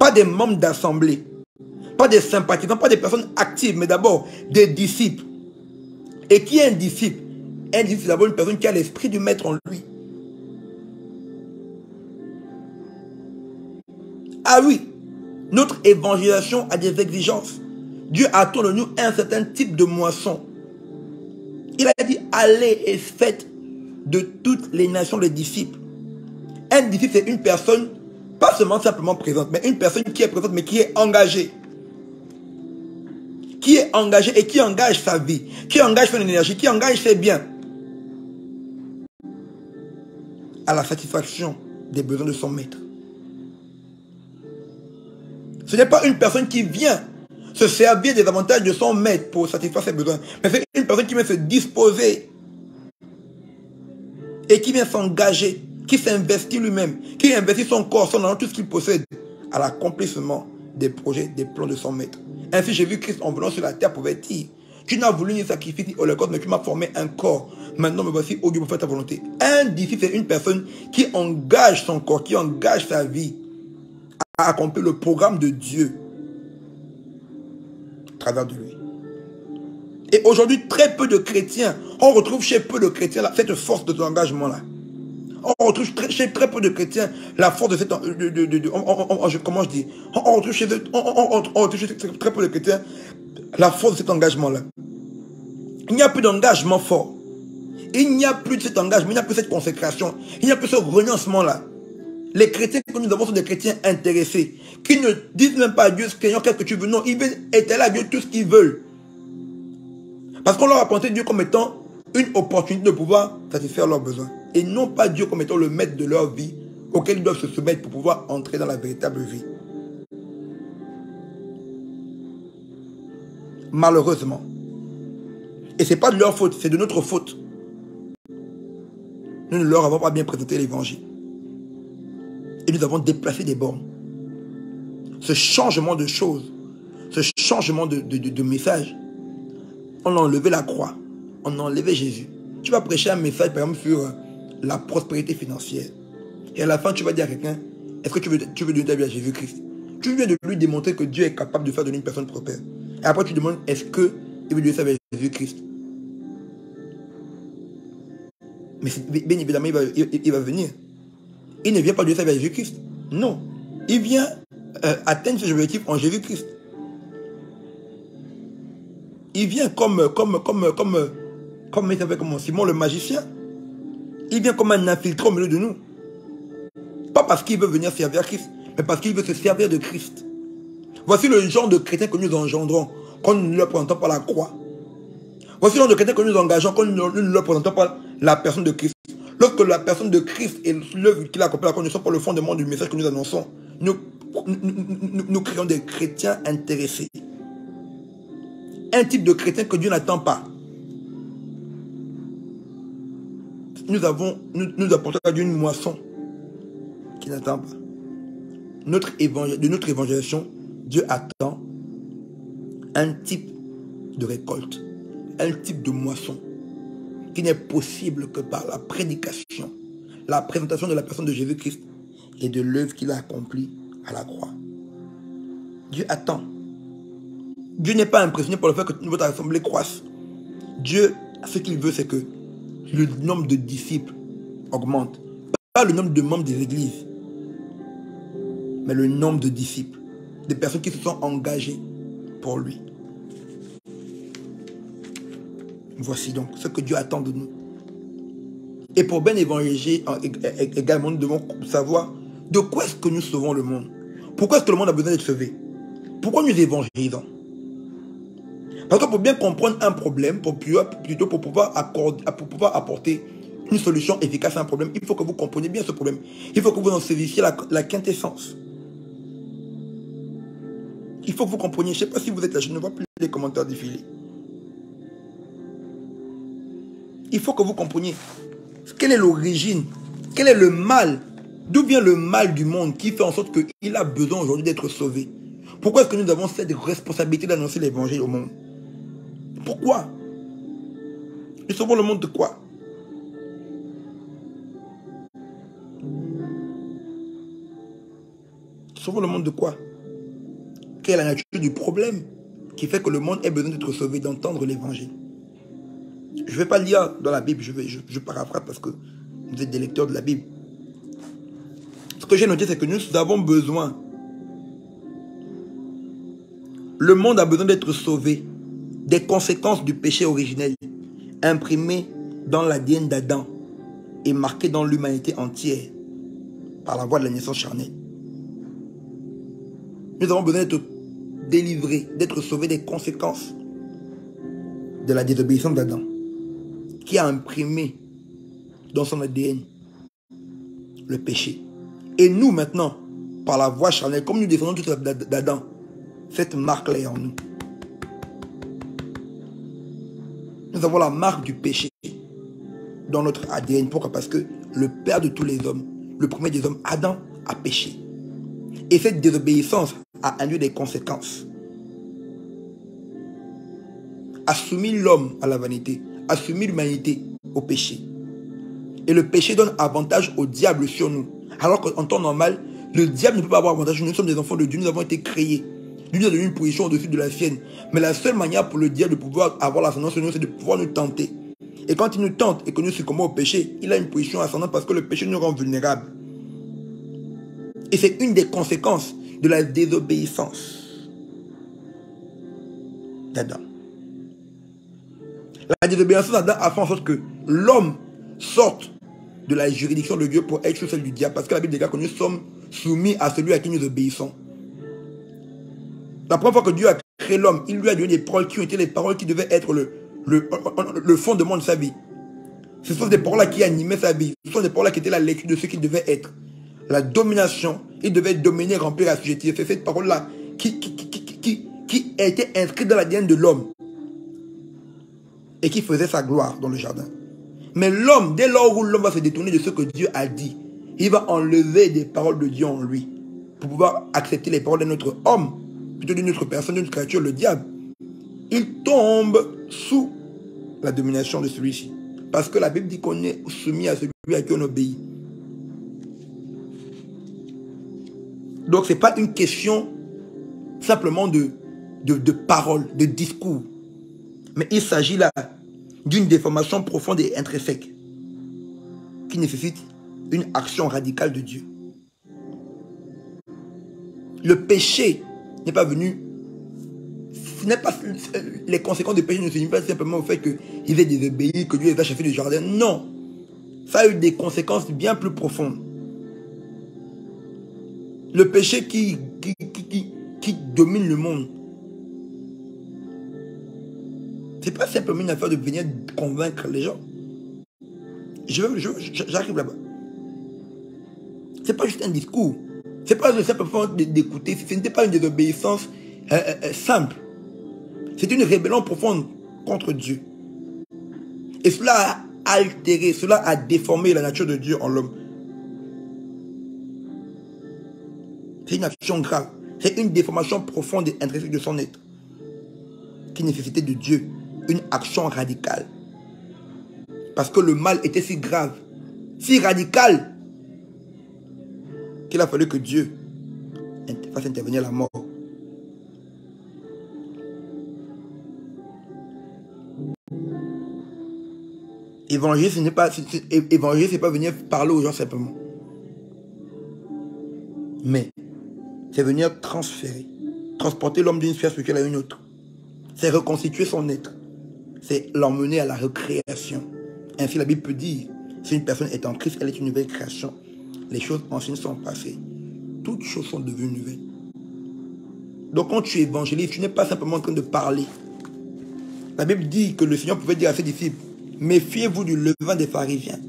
Pas des membres d'assemblée, pas des sympathisants, pas des personnes actives, mais d'abord des disciples. Et qui est un disciple? Un disciple, c'est d'abord une personne qui a l'esprit du maître en lui. Ah oui, notre évangélisation a des exigences. Dieu attend de nous un certain type de moisson. Il a dit, allez et faites de toutes les nations des disciples. Un disciple, c'est une personne, pas seulement simplement présente, mais une personne qui est présente, mais qui est engagée. Qui est engagée et qui engage sa vie, qui engage son énergie, qui engage ses biens à la satisfaction des besoins de son maître. Ce n'est pas une personne qui vient se servir des avantages de son maître pour satisfaire ses besoins, mais c'est une personne qui vient se disposer et qui vient s'engager, qui s'investit lui-même, qui investit son corps, son argent, tout ce qu'il possède à l'accomplissement des projets, des plans de son maître. Ainsi, Jésus-Christ, en venant sur la terre, pouvait dire, tu n'as voulu ni sacrifice ni holocauste, mais tu m'as formé un corps. Maintenant, me voici au Dieu pour faire ta volonté. Un disciple, c'est une personne qui engage son corps, qui engage sa vie à accomplir le programme de Dieu à travers de lui. Et aujourd'hui, très peu de chrétiens, on retrouve chez peu de chrétiens cette force de cet engagement-là. On retrouve chez très peu de chrétiens la force de cette... comment je dis? On retrouve chez très peu de chrétiens la force de cet engagement-là. Il n'y a plus d'engagement fort. Il n'y a plus de cet engagement, il n'y a plus cette consécration, il n'y a plus ce renoncement-là. Les chrétiens que nous avons sont des chrétiens intéressés, qui ne disent même pas à Dieu, Seigneur, qu'est-ce que tu veux? Non, ils veulent étaler à Dieu tout ce qu'ils veulent. Parce qu'on leur a présenté Dieu comme étant une opportunité de pouvoir satisfaire leurs besoins. Et non pas Dieu comme étant le maître de leur vie, auquel ils doivent se soumettre pour pouvoir entrer dans la véritable vie. Malheureusement. Et ce n'est pas de leur faute, c'est de notre faute. Nous ne leur avons pas bien présenté l'évangile. Et nous avons déplacé des bornes. Ce changement de choses, ce changement de message, on a enlevé la croix, on a enlevé Jésus. Tu vas prêcher un message, par exemple, sur la prospérité financière. Et à la fin, tu vas dire à quelqu'un, est-ce que tu veux donner ta vie à Jésus-Christ? Tu viens de lui démontrer que Dieu est capable de faire de lui une personne prospère. Et après, tu demandes, est-ce qu'il veut donner sa vie à Jésus-Christ? Mais bien évidemment, il va venir. Il ne vient pas donner sa vie à Jésus-Christ. Non. Il vient atteindre ses objectifs en Jésus-Christ. Il vient comme Simon le magicien. Il vient comme un infiltré au milieu de nous. Pas parce qu'il veut venir servir Christ, mais parce qu'il veut se servir de Christ. Voici le genre de chrétien que nous engendrons quand nous ne leur présentons pas la croix. Voici le genre de chrétien que nous engageons quand nous ne leur présentons pas la personne de Christ. Lorsque la personne de Christ et l'œuvre qu'il a accomplie, la connaissance par le fondement du message que nous annonçons, nous créons des chrétiens intéressés. Un type de chrétien que Dieu n'attend pas. Nous apportons à Dieu une moisson qui n'attend pas. De notre évangélisation, Dieu attend un type de récolte, un type de moisson qui n'est possible que par la prédication, la présentation de la personne de Jésus-Christ et de l'œuvre qu'il a accomplie à la croix. Dieu attend. Dieu n'est pas impressionné par le fait que votre assemblée croisse. Dieu, ce qu'il veut, c'est que le nombre de disciples augmente. Pas le nombre de membres des églises, mais le nombre de disciples, des personnes qui se sont engagées pour lui. Voici donc ce que Dieu attend de nous. Et pour bien évangéliser également, nous devons savoir de quoi est-ce que nous sauvons le monde. Pourquoi est-ce que le monde a besoin d'être sauvé? Pourquoi nous évangélisons? Parce que pour bien comprendre un problème, pour pouvoir apporter une solution efficace à un problème, il faut que vous compreniez bien ce problème. Il faut que vous en saisissiez la quintessence. Il faut que vous compreniez. Je ne sais pas si vous êtes là, je ne vois plus les commentaires défiler. Il faut que vous compreniez quelle est l'origine, quel est le mal, d'où vient le mal du monde qui fait en sorte qu'il a besoin aujourd'hui d'être sauvé. Pourquoi est-ce que nous avons cette responsabilité d'annoncer l'évangile au monde? Pourquoi? Nous sauvons le monde de quoi? Nous sauvons le monde de quoi? Quelle est la nature du problème qui fait que le monde ait besoin d'être sauvé, d'entendre l'évangile? Je ne vais pas lire dans la Bible, je paraphrase parce que vous êtes des lecteurs de la Bible. Ce que j'ai noté, c'est que nous avons besoin. Le monde a besoin d'être sauvé des conséquences du péché originel, imprimé dans l'ADN d'Adam et marqué dans l'humanité entière par la voie de la naissance charnelle. Nous avons besoin d'être délivrés, d'être sauvés des conséquences de la désobéissance d'Adam, qui a imprimé dans son ADN le péché. Et nous maintenant, par la voie charnelle, comme nous défendons tout d'Adam, cette marque-là est en nous. Nous avons la marque du péché dans notre ADN. Pourquoi? Parce que le père de tous les hommes, le premier des hommes, Adam, a péché. Et cette désobéissance a induit des conséquences. A soumis l'homme à la vanité, a soumis l'humanité au péché. Et le péché donne avantage au diable sur nous. Alors qu'en temps normal, le diable ne peut pas avoir avantage. Nous sommes des enfants de Dieu, nous avons été créés. Lui nous a donné une position au-dessus de la sienne. Mais la seule manière pour le diable de pouvoir avoir l'ascendance sur nous, c'est de pouvoir nous tenter. Et quand il nous tente et que nous succombons au péché, il a une position ascendante parce que le péché nous rend vulnérables. Et c'est une des conséquences de la désobéissance d'Adam. La désobéissance d'Adam a fait en sorte que l'homme sorte de la juridiction de Dieu pour être sous celle du diable. Parce que la Bible déclare que nous sommes soumis à celui à qui nous obéissons. La première fois que Dieu a créé l'homme, il lui a donné des paroles qui ont été les paroles qui devaient être le fondement de sa vie. Ce sont des paroles qui animaient sa vie. Ce sont des paroles qui étaient la lecture de ce qu'il devait être. La domination, il devait dominer, remplir, assujettir. C'est cette parole-là qui a été inscrite dans l'ADN de l'homme et qui faisait sa gloire dans le jardin. Mais l'homme, dès lors où l'homme va se détourner de ce que Dieu a dit, il va enlever des paroles de Dieu en lui pour pouvoir accepter les paroles de notre homme, plutôt d'une autre personne, d'une créature, le diable. Il tombe sous la domination de celui-ci. Parce que la Bible dit qu'on est soumis à celui à qui on obéit. Donc ce n'est pas une question simplement de paroles, de discours. Mais il s'agit là d'une déformation profonde et intrinsèque qui nécessite une action radicale de Dieu. Le péché n'est pas venu... les conséquences du péché ne se limitent pas simplement au fait qu'il ait désobéi, que Dieu les a chassés du jardin. Non. Ça a eu des conséquences bien plus profondes. Le péché qui domine le monde, c'est pas simplement une affaire de venir convaincre les gens. J'arrive là-bas. C'est pas juste un discours. C'est pas simplement d'écouter. Ce n'était pas une désobéissance simple. C'est une rébellion profonde contre Dieu. Et cela a altéré, cela a déformé la nature de Dieu en l'homme. C'est une action grave. C'est une déformation profonde et intrinsèque de son être qui nécessitait de Dieu une action radicale. Parce que le mal était si grave, si radical, qu'il a fallu que Dieu fasse intervenir la mort. Évangile, ce n'est pas venir parler aux gens simplement. Mais c'est venir transférer, transporter l'homme d'une sphère spirituelle à une autre. C'est reconstituer son être. C'est l'emmener à la recréation. Ainsi, la Bible peut dire, si une personne est en Christ, elle est une nouvelle création. Les choses anciennes sont passées. Toutes choses sont devenues nouvelles. Donc quand tu évangélises, tu n'es pas simplement en train de parler. La Bible dit que le Seigneur pouvait dire à ses disciples, méfiez-vous du levain des pharisiens.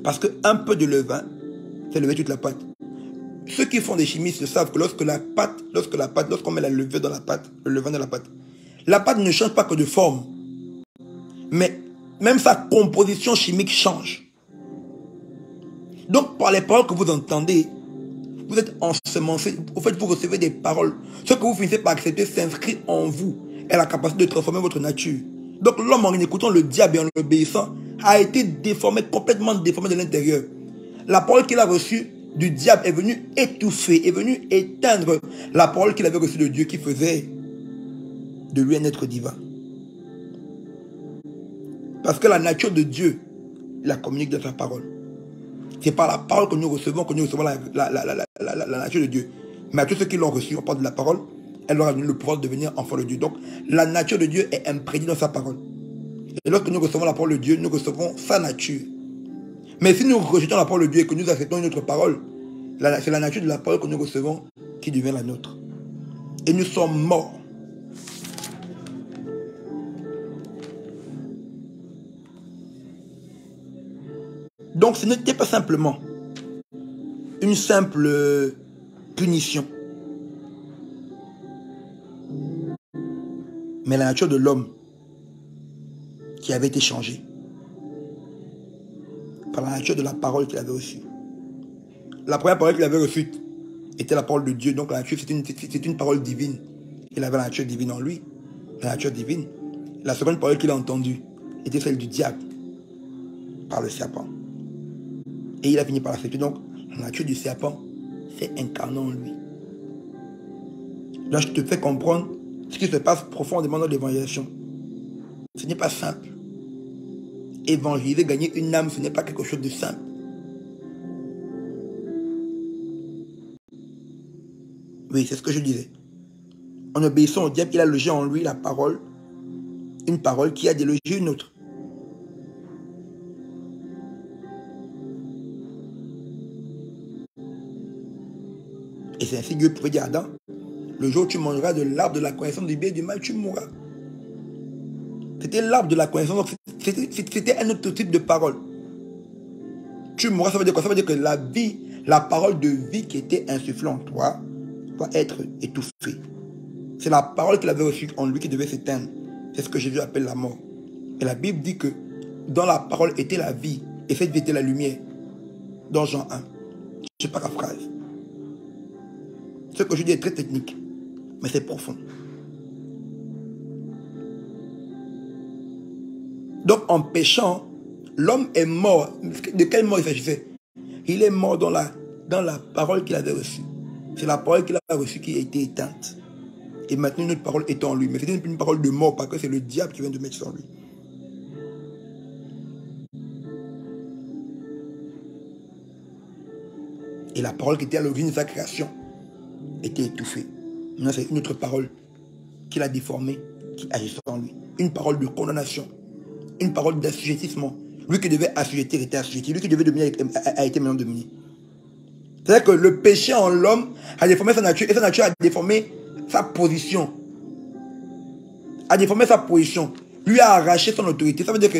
Parce qu'un peu de levain fait lever toute la pâte. Ceux qui font des chimistes savent que lorsqu'on met la levure dans la pâte, le levain dans la pâte ne change pas que de forme. Mais même sa composition chimique change. Donc par les paroles que vous entendez, Vous êtes ensemencé. Au fait, vous recevez des paroles. Ce que vous finissez par accepter s'inscrit en vous et la capacité de transformer votre nature. Donc l'homme, en écoutant le diable et en l'obéissant, a été déformé, complètement déformé de l'intérieur. La parole qu'il a reçue du diable est venue étouffer, est venue éteindre la parole qu'il avait reçue de Dieu qui faisait de lui un être divin. Parce que la nature de Dieu, il la communique dans sa parole. C'est par la parole que nous recevons la nature de Dieu. Mais à tous ceux qui l'ont reçu, on parle de la parole, elle leur a donné le pouvoir de devenir enfant de Dieu. Donc, la nature de Dieu est imprégnée dans sa parole. Et lorsque nous recevons la parole de Dieu, nous recevons sa nature. Mais si nous rejetons la parole de Dieu et que nous acceptons une autre parole, c'est la nature de la parole que nous recevons qui devient la nôtre. Et nous sommes morts. Donc ce n'était pas simplement une simple punition. Mais la nature de l'homme qui avait été changée par la nature de la parole qu'il avait reçue. La première parole qu'il avait reçue était la parole de Dieu. Donc la nature, c'est une parole divine. Il avait la nature divine en lui. La nature divine. La seconde parole qu'il a entendue était celle du diable par le serpent. Et il a fini par l'accepter. Donc la nature du serpent s'est incarnée en lui. Là, je te fais comprendre ce qui se passe profondément dans l'évangélisation. Ce n'est pas simple. Évangéliser, gagner une âme, ce n'est pas quelque chose de simple. Oui, c'est ce que je disais. En obéissant au diable, il a logé en lui la parole, une parole qui a délogé une autre. Et c'est ainsi que Dieu pouvait dire à Adam, le jour où tu mangeras de l'arbre de la connaissance du bien et du mal, tu mourras. C'était l'arbre de la connaissance, c'était un autre type de parole. Tu mourras, ça veut dire quoi? Ça veut dire que la vie, la parole de vie qui était insufflée en toi, va être étouffée. C'est la parole qu'il avait reçue en lui qui devait s'éteindre. C'est ce que Jésus appelle la mort. Et la Bible dit que dans la parole était la vie, et cette vie était la lumière. Dans Jean 1. Je ne sais pas la phrase. Ce que je dis est très technique, mais c'est profond. Donc en péchant, l'homme est mort. De quelle mort il s'agissait? Il est mort dans la parole qu'il avait reçue. C'est la parole qu'il a reçue qui a été éteinte. Et maintenant, une autre parole est en lui. Mais c'est une parole de mort, parce que c'est le diable qui vient de mettre sur lui. Et la parole qui était à l'origine de sa création était étouffée. Maintenant, c'est une autre parole qu'il a déformée, qui agissait en lui. Une parole de condamnation. Une parole d'assujettissement. Lui qui devait assujettir était assujetti. Lui qui devait dominer a été maintenant dominé. C'est-à-dire que le péché en l'homme a déformé sa nature. Et sa nature a déformé sa position. A déformé sa position. Lui a arraché son autorité. Ça veut dire que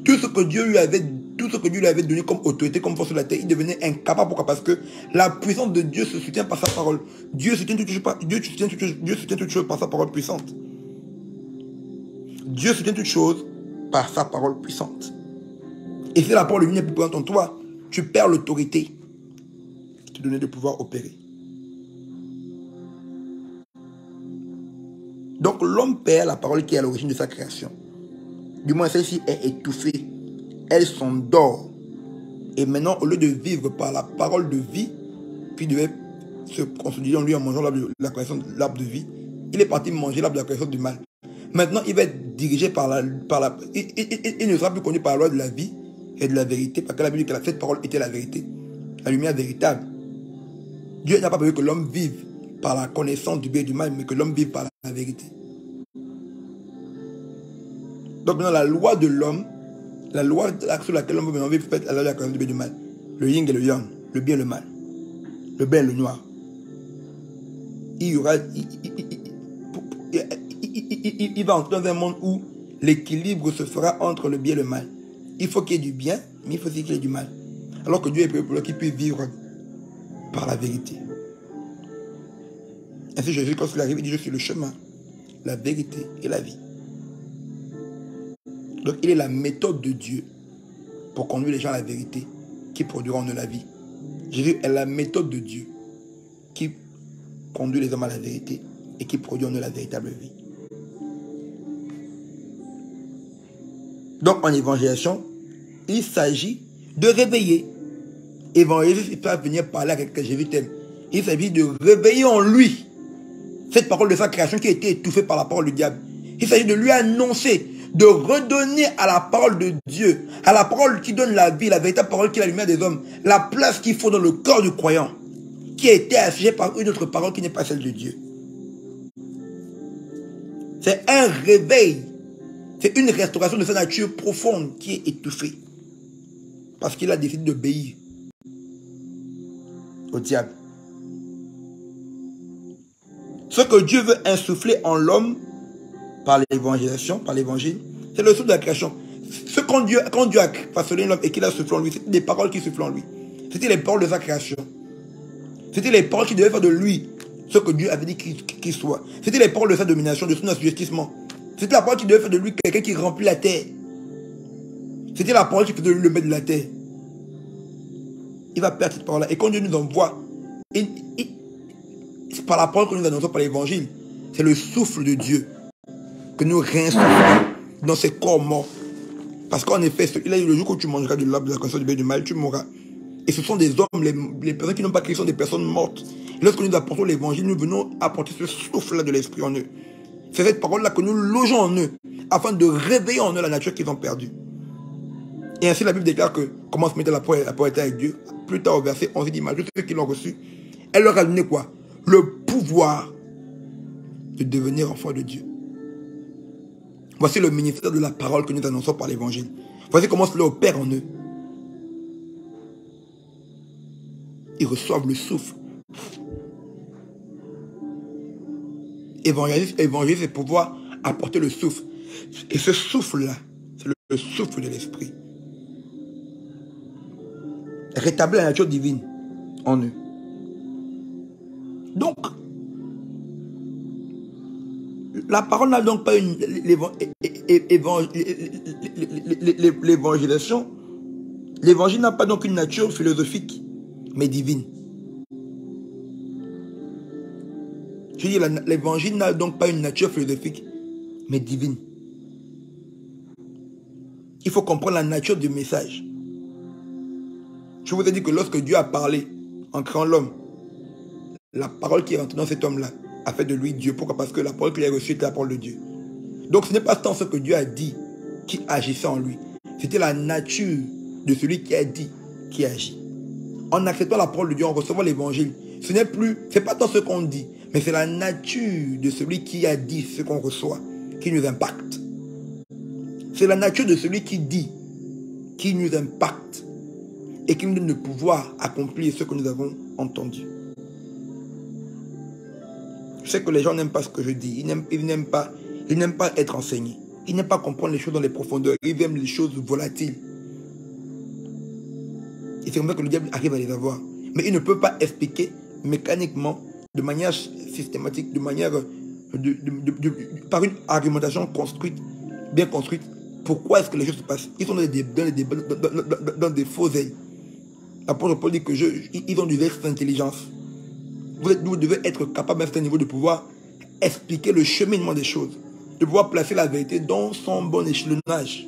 tout ce que Dieu lui avait donné comme autorité, comme force sur la terre, il devenait incapable. Pourquoi? Parce que la puissance de Dieu se soutient par sa parole. Dieu soutient toutes choses par sa parole puissante. Dieu soutient toutes choses par sa parole puissante. Et si la parole de Dieu n'est plus puissante en toi, tu perds l'autorité qui te donnait de pouvoir opérer. Donc l'homme perd la parole qui est à l'origine de sa création. Du moins celle-ci est étouffée. Elle s'endort. Et maintenant, au lieu de vivre par la parole de vie, puis devait se consolider en lui en mangeant l'arbre de vie, il est parti manger l'arbre de la connaissance du mal. Maintenant, il va être dirigé par il ne sera plus connu par la loi de la vie et de la vérité, parce que la Bible dit que cette parole était la vérité, la lumière véritable. Dieu n'a pas voulu que l'homme vive par la connaissance du bien et du mal, mais que l'homme vive par la vérité. Donc maintenant, la loi de l'homme, la loi sur laquelle l'homme veut maintenant vivre, c'est la loi de la connaissance du bien et du mal. Le yin et le yang, le bien et le mal, le blanc et le noir. Il va entrer dans un monde où l'équilibre se fera entre le bien et le mal. Il faut qu'il y ait du bien, mais il faut aussi qu'il y ait du mal. Alors que Dieu est pour qu'il puisse vivre par la vérité. Ainsi Jésus, quand il arrive, il dit: je suis le chemin, la vérité et la vie. Donc il est la méthode de Dieu pour conduire les gens à la vérité qui produira en eux la vie. Jésus est la méthode de Dieu conduit les hommes à la vérité et qui produit en eux la véritable vie. Donc en évangélisation, il s'agit de réveiller. Évangéliser, il peut venir parler à quelqu'un, Jésus t'aime. Il s'agit de réveiller en lui cette parole de sa création qui a été étouffée par la parole du diable. Il s'agit de lui annoncer, de redonner à la parole de Dieu, à la parole qui donne la vie, la véritable parole qui est la lumière des hommes, la place qu'il faut dans le corps du croyant, qui a été affichée par une autre parole qui n'est pas celle de Dieu. C'est un réveil, c'est une restauration de sa nature profonde qui est étouffée. Parce qu'il a décidé d'obéir au diable. Ce que Dieu veut insuffler en l'homme par l'évangélisation, par l'évangile, c'est le souffle de la création. Quand Dieu a façonné l'homme et qu'il a soufflé en lui, c'était des paroles qui soufflaient en lui. C'était les paroles de sa création. C'était les paroles qui devaient faire de lui ce que Dieu avait dit qu'il soit. C'était les paroles de sa domination, de son assujettissement. C'était la parole qui devait faire de lui quelqu'un qui remplit la terre. C'était la parole qui faisait de lui le maître de la terre. Il va perdre cette parole-là. Et quand Dieu nous envoie, c'est par la parole que nous annonçons par l'évangile. C'est le souffle de Dieu que nous réinsufflons dans ces corps morts. Parce qu'en effet, le jour où tu mangeras de l'arbre de la connaissance du bien et du mal, tu mourras. Et ce sont des hommes, les personnes qui n'ont pas Christ sont des personnes mortes. Et lorsque nous apportons l'évangile, nous venons apporter ce souffle-là de l'esprit en eux. C'est cette parole-là que nous logeons en eux, afin de réveiller en eux la nature qu'ils ont perdue. Et ainsi la Bible déclare que, comment se mettait la parole était avec Dieu, plus tard au verset 11, il dit, malgré ceux qui l'ont reçu, elle leur a donné quoi? Le pouvoir de devenir enfants de Dieu. Voici le ministère de la parole que nous annonçons par l'évangile. Voici comment cela opère en eux. Ils reçoivent le souffle. Évangéliser, c'est pouvoir apporter le souffle. Et ce souffle-là, c'est le souffle de l'esprit. Rétablir la nature divine en eux. Donc, la parole n'a donc pas une l'évangélisation. L'évangile n'a pas donc une nature philosophique, mais divine. Je dis, l'évangile n'a donc pas une nature philosophique, mais divine. Il faut comprendre la nature du message. Je vous ai dit que lorsque Dieu a parlé en créant l'homme, la parole qui est rentrée dans cet homme-là a fait de lui Dieu. Pourquoi? Parce que la parole qu'il a reçue était la parole de Dieu. Donc ce n'est pas tant ce que Dieu a dit qui agissait en lui. C'était la nature de celui qui a dit qui agit. En acceptant la parole de Dieu, en recevant l'évangile, c'est pas tant ce qu'on dit, mais c'est la nature de celui qui a dit ce qu'on reçoit qui nous impacte. C'est la nature de celui qui dit qui nous impacte et qui nous donne le pouvoir d'accomplir ce que nous avons entendu. Je sais que les gens n'aiment pas ce que je dis. Ils n'aiment pas être enseignés. Ils n'aiment pas comprendre les choses dans les profondeurs. Ils aiment les choses volatiles. Et c'est comme ça que le diable arrive à les avoir. Mais il ne peut pas expliquer mécaniquement, de manière systématique, de manière par une argumentation construite, bien construite, pourquoi est-ce que les choses se passent. Ils sont dans des faux ailes. L'apôtre Paul dit que ils ont du verre d'intelligence. Vous devez être capable à un certain niveau de pouvoir expliquer le cheminement des choses, de pouvoir placer la vérité dans son bon échelonnage.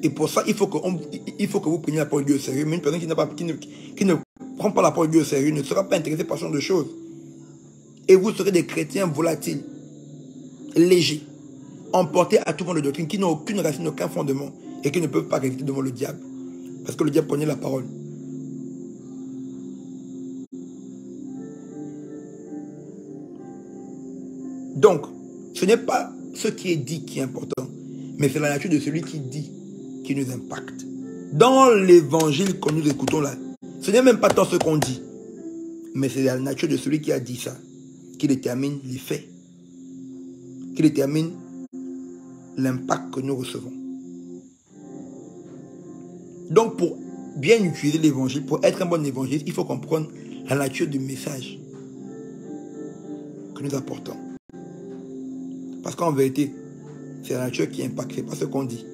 Et pour ça, il faut que vous preniez la parole de Dieu au sérieux. Mais une personne qui ne prend pas la parole de Dieu au sérieux ne sera pas intéressée par ce genre de choses. Et vous serez des chrétiens volatiles, légers, emportés à tout vent de doctrine, qui n'ont aucune racine, aucun fondement, et qui ne peuvent pas résister devant le diable. Parce que le diable prenait la parole. Donc, ce n'est pas ce qui est dit qui est important, mais c'est la nature de celui qui dit qui nous impacte. Dans l'évangile que nous écoutons là, ce n'est même pas tant ce qu'on dit, mais c'est la nature de celui qui a dit ça, qui détermine les faits, qui détermine l'impact que nous recevons. Donc, pour bien utiliser l'évangile, pour être un bon évangéliste, il faut comprendre la nature du message que nous apportons. Parce qu'en vérité, c'est la nature qui impacte, ce n'est pas ce qu'on dit.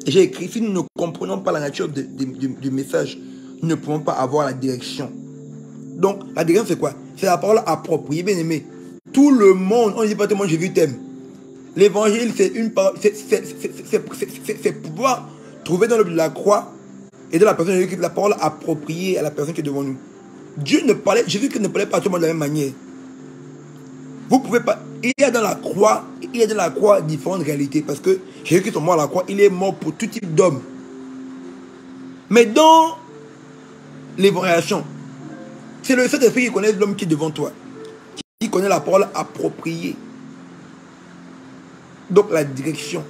Et j'ai écrit, si nous ne comprenons pas la nature du message nous ne pouvons pas avoir la direction. Donc, la direction, c'est quoi? C'est la parole appropriée, bien aimé. Tout le monde, on ne dit pas tout le monde, Jésus t'aime. L'évangile, c'est une parole, c'est pouvoir trouver dans la croix et dans la personne de Jésus la parole appropriée à la personne qui est devant nous. Jésus ne parlait pas à tout le monde de la même manière. Vous pouvez pas. Il y a dans la croix différentes réalités. Parce que Jésus-Christ est mort à la croix, il est mort pour tout type d'homme. Mais dans l'évangélisation, c'est le Saint-Esprit qui connaît l'homme qui est devant toi. Qui connaît la parole appropriée. Donc la direction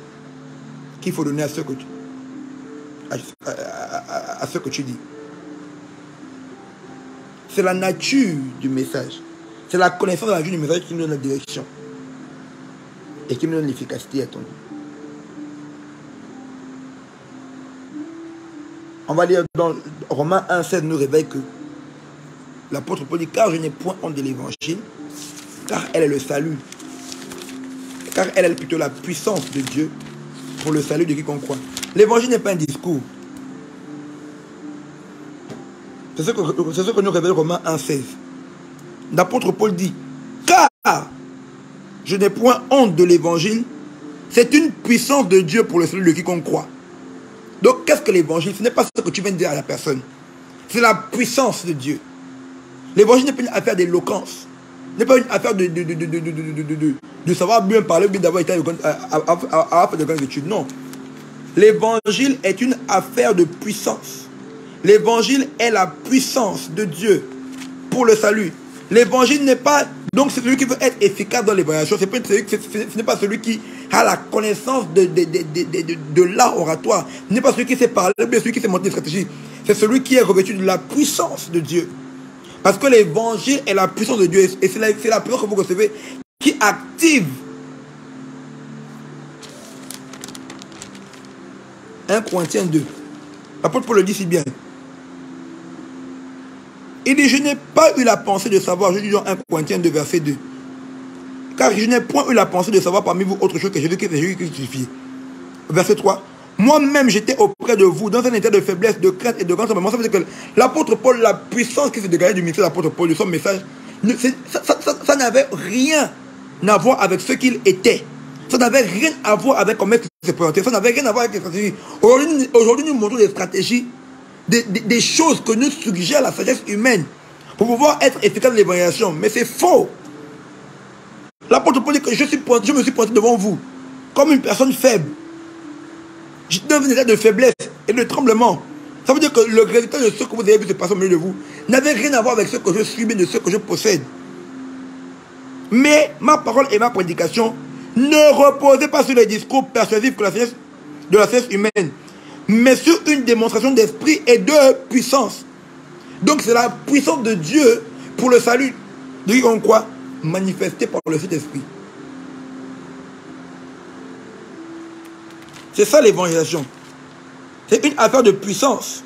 qu'il faut donner à ce que tu dis. C'est la nature du message. C'est la connaissance de la nature du message qui nous donne la direction. Et qui nous donne l'efficacité à ton vie. On va lire dans Romains 1,16 nous révèle que l'apôtre Paul dit, car je n'ai point honte de l'évangile, car elle est le salut. Car elle est plutôt la puissance de Dieu pour le salut de quiconque croit. L'évangile n'est pas un discours. C'est ce que nous révèle Romains 1,16. L'apôtre Paul dit, car je n'ai point honte de l'évangile, c'est une puissance de Dieu pour le salut de quiconque croit. Donc, qu'est-ce que l'évangile? Ce n'est pas ce que tu viens de dire à la personne. C'est la puissance de Dieu. L'évangile n'est pas une affaire d'éloquence. Ce n'est pas une affaire de savoir bien parler, bien d'avoir été à faire de grandes études. Non. L'évangile est une affaire de puissance. L'évangile est la puissance de Dieu pour le salut. L'évangile n'est pas... Donc, c'est celui qui veut être efficace dans l'évangélisation. Ce n'est pas celui qui a la connaissance de l'art oratoire. Ce n'est pas celui qui sait parler, mais celui qui sait monter une stratégie. C'est celui qui est revêtu de la puissance de Dieu. Parce que l'évangile est la puissance de Dieu. Et c'est la puissance que vous recevez qui active 1 Corinthiens 2. L'apôtre Paul le dit si bien. Il dit, je n'ai pas eu la pensée de savoir, je dis dans 1 Corinthiens 2, verset 2. Car je n'ai point eu la pensée de savoir parmi vous autre chose que Jésus-Christ est Jésus crucifié. Verset 3. Moi-même, j'étais auprès de vous dans un état de faiblesse, de crainte et de grand tremblement. Ça veut dire que l'apôtre Paul, la puissance qui s'est dégagée du ministère de l'apôtre Paul, de son message, ça n'avait rien à voir avec ce qu'il était. Ça n'avait rien à voir avec comment il s'est présenté. Ça n'avait rien à voir avec les stratégies. Aujourd'hui, nous montrons des stratégies, des choses que nous suggère la sagesse humaine pour pouvoir être efficace dans l'évangélisation. Mais c'est faux. L'apôtre Paul dit que je me suis pointé devant vous comme une personne faible. J'étais dans un état de faiblesse et de tremblement. Ça veut dire que le résultat de ce que vous avez vu se passer au milieu de vous n'avait rien à voir avec ce que je suis, mais de ce que je possède. Mais ma parole et ma prédication ne reposaient pas sur les discours persuasifs de la sagesse humaine, mais sur une démonstration d'esprit et de puissance. Donc c'est la puissance de Dieu pour le salut de quiconque croit, manifestée par le Saint-Esprit. C'est ça l'évangélisation. C'est une affaire de puissance.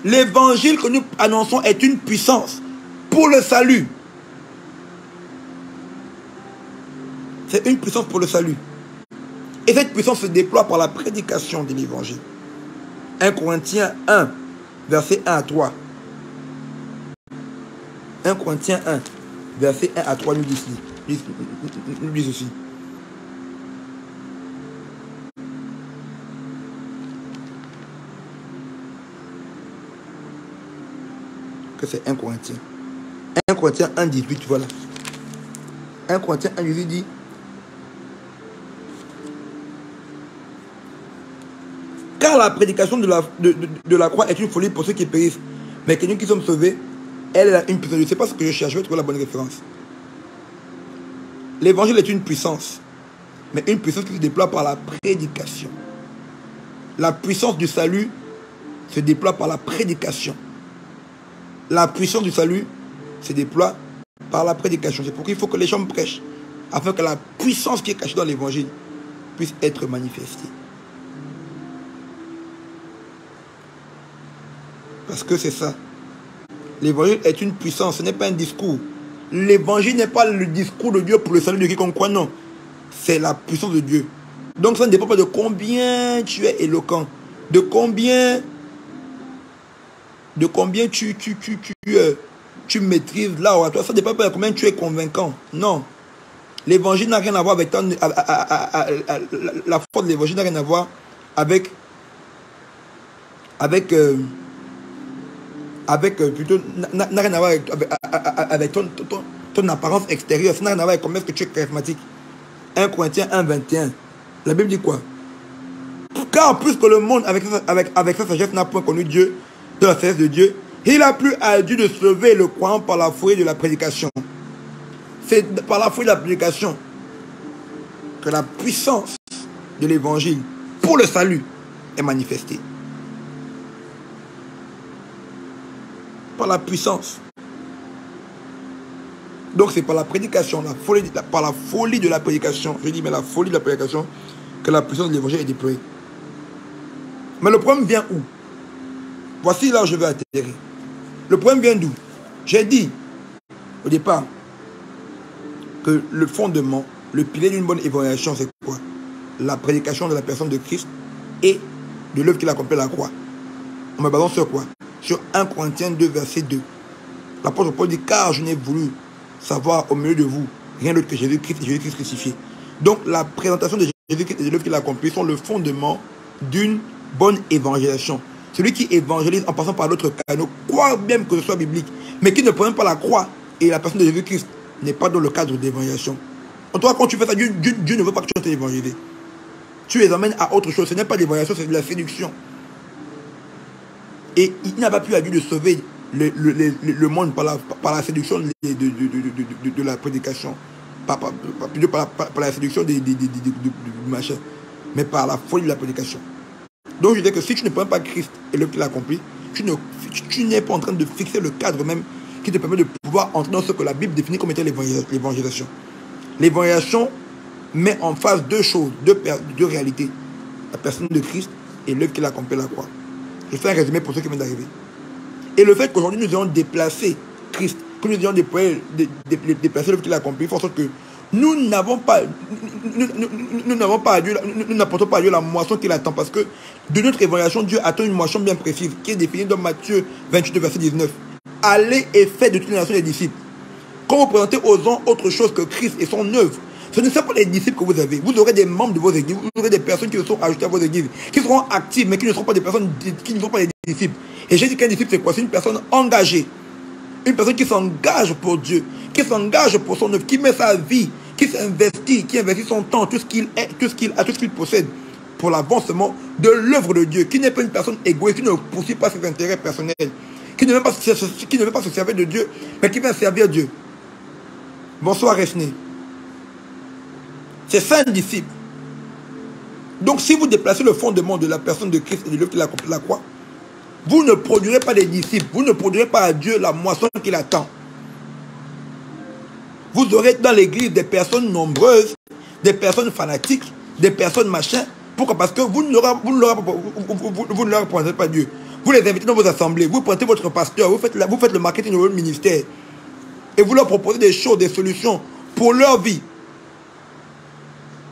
L'évangile que nous annonçons est une puissance pour le salut. C'est une puissance pour le salut. Et cette puissance se déploie par la prédication de l'évangile. 1 Corinthiens 1, verset 1 à 3. 1 Corinthiens 1, verset 1 à 3 nous dit ceci. Que c'est 1 Corinthiens. 1 Corinthiens 1, 18, voilà. 1 Corinthiens 1, 18 dit: car la prédication de la croix est une folie pour ceux qui périssent, mais que nous qui sommes sauvés, elle est une puissance. Je ne sais pas ce que je cherche, je vais trouver la bonne référence. L'évangile est une puissance, mais une puissance qui se déploie par la prédication. La puissance du salut se déploie par la prédication. La puissance du salut se déploie par la prédication. C'est pourquoi il faut que les gens prêchent, afin que la puissance qui est cachée dans l'évangile puisse être manifestée. Parce que c'est ça. L'évangile est une puissance, ce n'est pas un discours. L'évangile n'est pas le discours de Dieu pour le salut de quiconque croit, non. C'est la puissance de Dieu. Donc ça ne dépend pas de combien tu es éloquent, de combien de combien tu maîtrises là ou à toi. Ça ne dépend pas de combien tu es convaincant. Non. L'évangile n'a rien à voir avec la foi de l'évangile n'a rien à voir avec plutôt n'a rien à voir avec ton apparence extérieure. Ça n'a rien à voir avec combien est-ce que tu es charismatique. 1 Corinthiens 1, 21. La Bible dit quoi? Car plus que le monde avec sa sagesse n'a point connu Dieu, de la sagesse de Dieu, il a plu à Dieu de sauver le croyant par la foi de la prédication. C'est par la foi de la prédication que la puissance de l'évangile pour le salut est manifestée. Par la puissance. Donc c'est par la prédication, par la folie de la prédication, je dis mais la folie de la prédication, que la puissance de l'évangile est déployée. Mais le problème vient où? Voici là où je vais atterrir. Le problème vient d'où? J'ai dit au départ que le fondement, le pilier d'une bonne évangélisation, c'est quoi? La prédication de la personne de Christ et de l'œuvre qu'il a accomplie à la croix. On me basant sur quoi? Sur 1 Corinthiens 2, verset 2. L'apôtre Paul dit, car je n'ai voulu savoir au milieu de vous rien d'autre que Jésus-Christ et Jésus-Christ crucifié. Donc la présentation de Jésus-Christ et de l'œuvre qu'il a accomplie sont le fondement d'une bonne évangélisation. Celui qui évangélise en passant par d'autres canaux, quoi même que ce soit biblique, mais qui ne prend pas la croix et la personne de Jésus-Christ, n'est pas dans le cadre d'évangélisation. En toi, quand tu fais ça, Dieu ne veut pas que tu sois évangélisé. Tu les emmènes à autre chose. Ce n'est pas l'évangélisation, c'est de la séduction. Et il n'a pas pu à Dieu de sauver le monde par la séduction de la prédication. Plutôt par la séduction du machin. Mais par la folie de la prédication. Donc je dis que si tu ne prends pas Christ et l'œuvre qu'il a accompli, tu n'es pas en train de fixer le cadre même qui te permet de pouvoir entrer dans ce que la Bible définit comme étant l'évangélisation. L'évangélisation met en face deux choses, deux réalités. La personne de Christ et l'œuvre qu'il a accomplie à la croix. Je fais un résumé pour ceux qui viennent d'arriver. Et le fait qu'aujourd'hui nous ayons déplacé Christ, que nous ayons déplacé l'œuvre qu'il a accomplie, fait en sorte que nous n'apportons pas à Dieu la moisson qu'il attend. Parce que de notre évangélisation, Dieu attend une moisson bien précise qui est définie dans Matthieu 28, verset 19. Allez et faites de toutes les nations des disciples. Quand vous présentez aux gens autre chose que Christ et son œuvre, ce ne sont pas les disciples que vous avez. Vous aurez des membres de vos églises, vous aurez des personnes qui se sont ajoutées à vos églises, qui seront actives, mais qui ne seront pas des personnes, qui ne sont pas des disciples. Et j'ai dit qu'un disciple, c'est quoi? C'est une personne engagée. Une personne qui s'engage pour Dieu, qui s'engage pour son œuvre, qui met sa vie, qui s'investit, qui investit son temps, tout ce qu'il est, tout ce qu'il possède pour l'avancement de l'œuvre de Dieu, qui n'est pas une personne égoïste, qui ne poursuit pas ses intérêts personnels, qui ne veut pas se servir de Dieu, mais qui veut servir Dieu. Bonsoir Resné. C'est ça un disciple. Donc si vous déplacez le fondement de la personne de Christ et de l'œuvre qu'il a accompli à la croix, vous ne produirez pas des disciples, vous ne produirez pas à Dieu la moisson qu'il attend. Vous aurez dans l'église des personnes nombreuses, des personnes fanatiques, des personnes machin. Pourquoi? Parce que vous ne leur présentez pas Dieu. Vous les invitez dans vos assemblées, vous présentez votre pasteur, vous faites le marketing de votre ministère. Et vous leur proposez des choses, des solutions pour leur vie.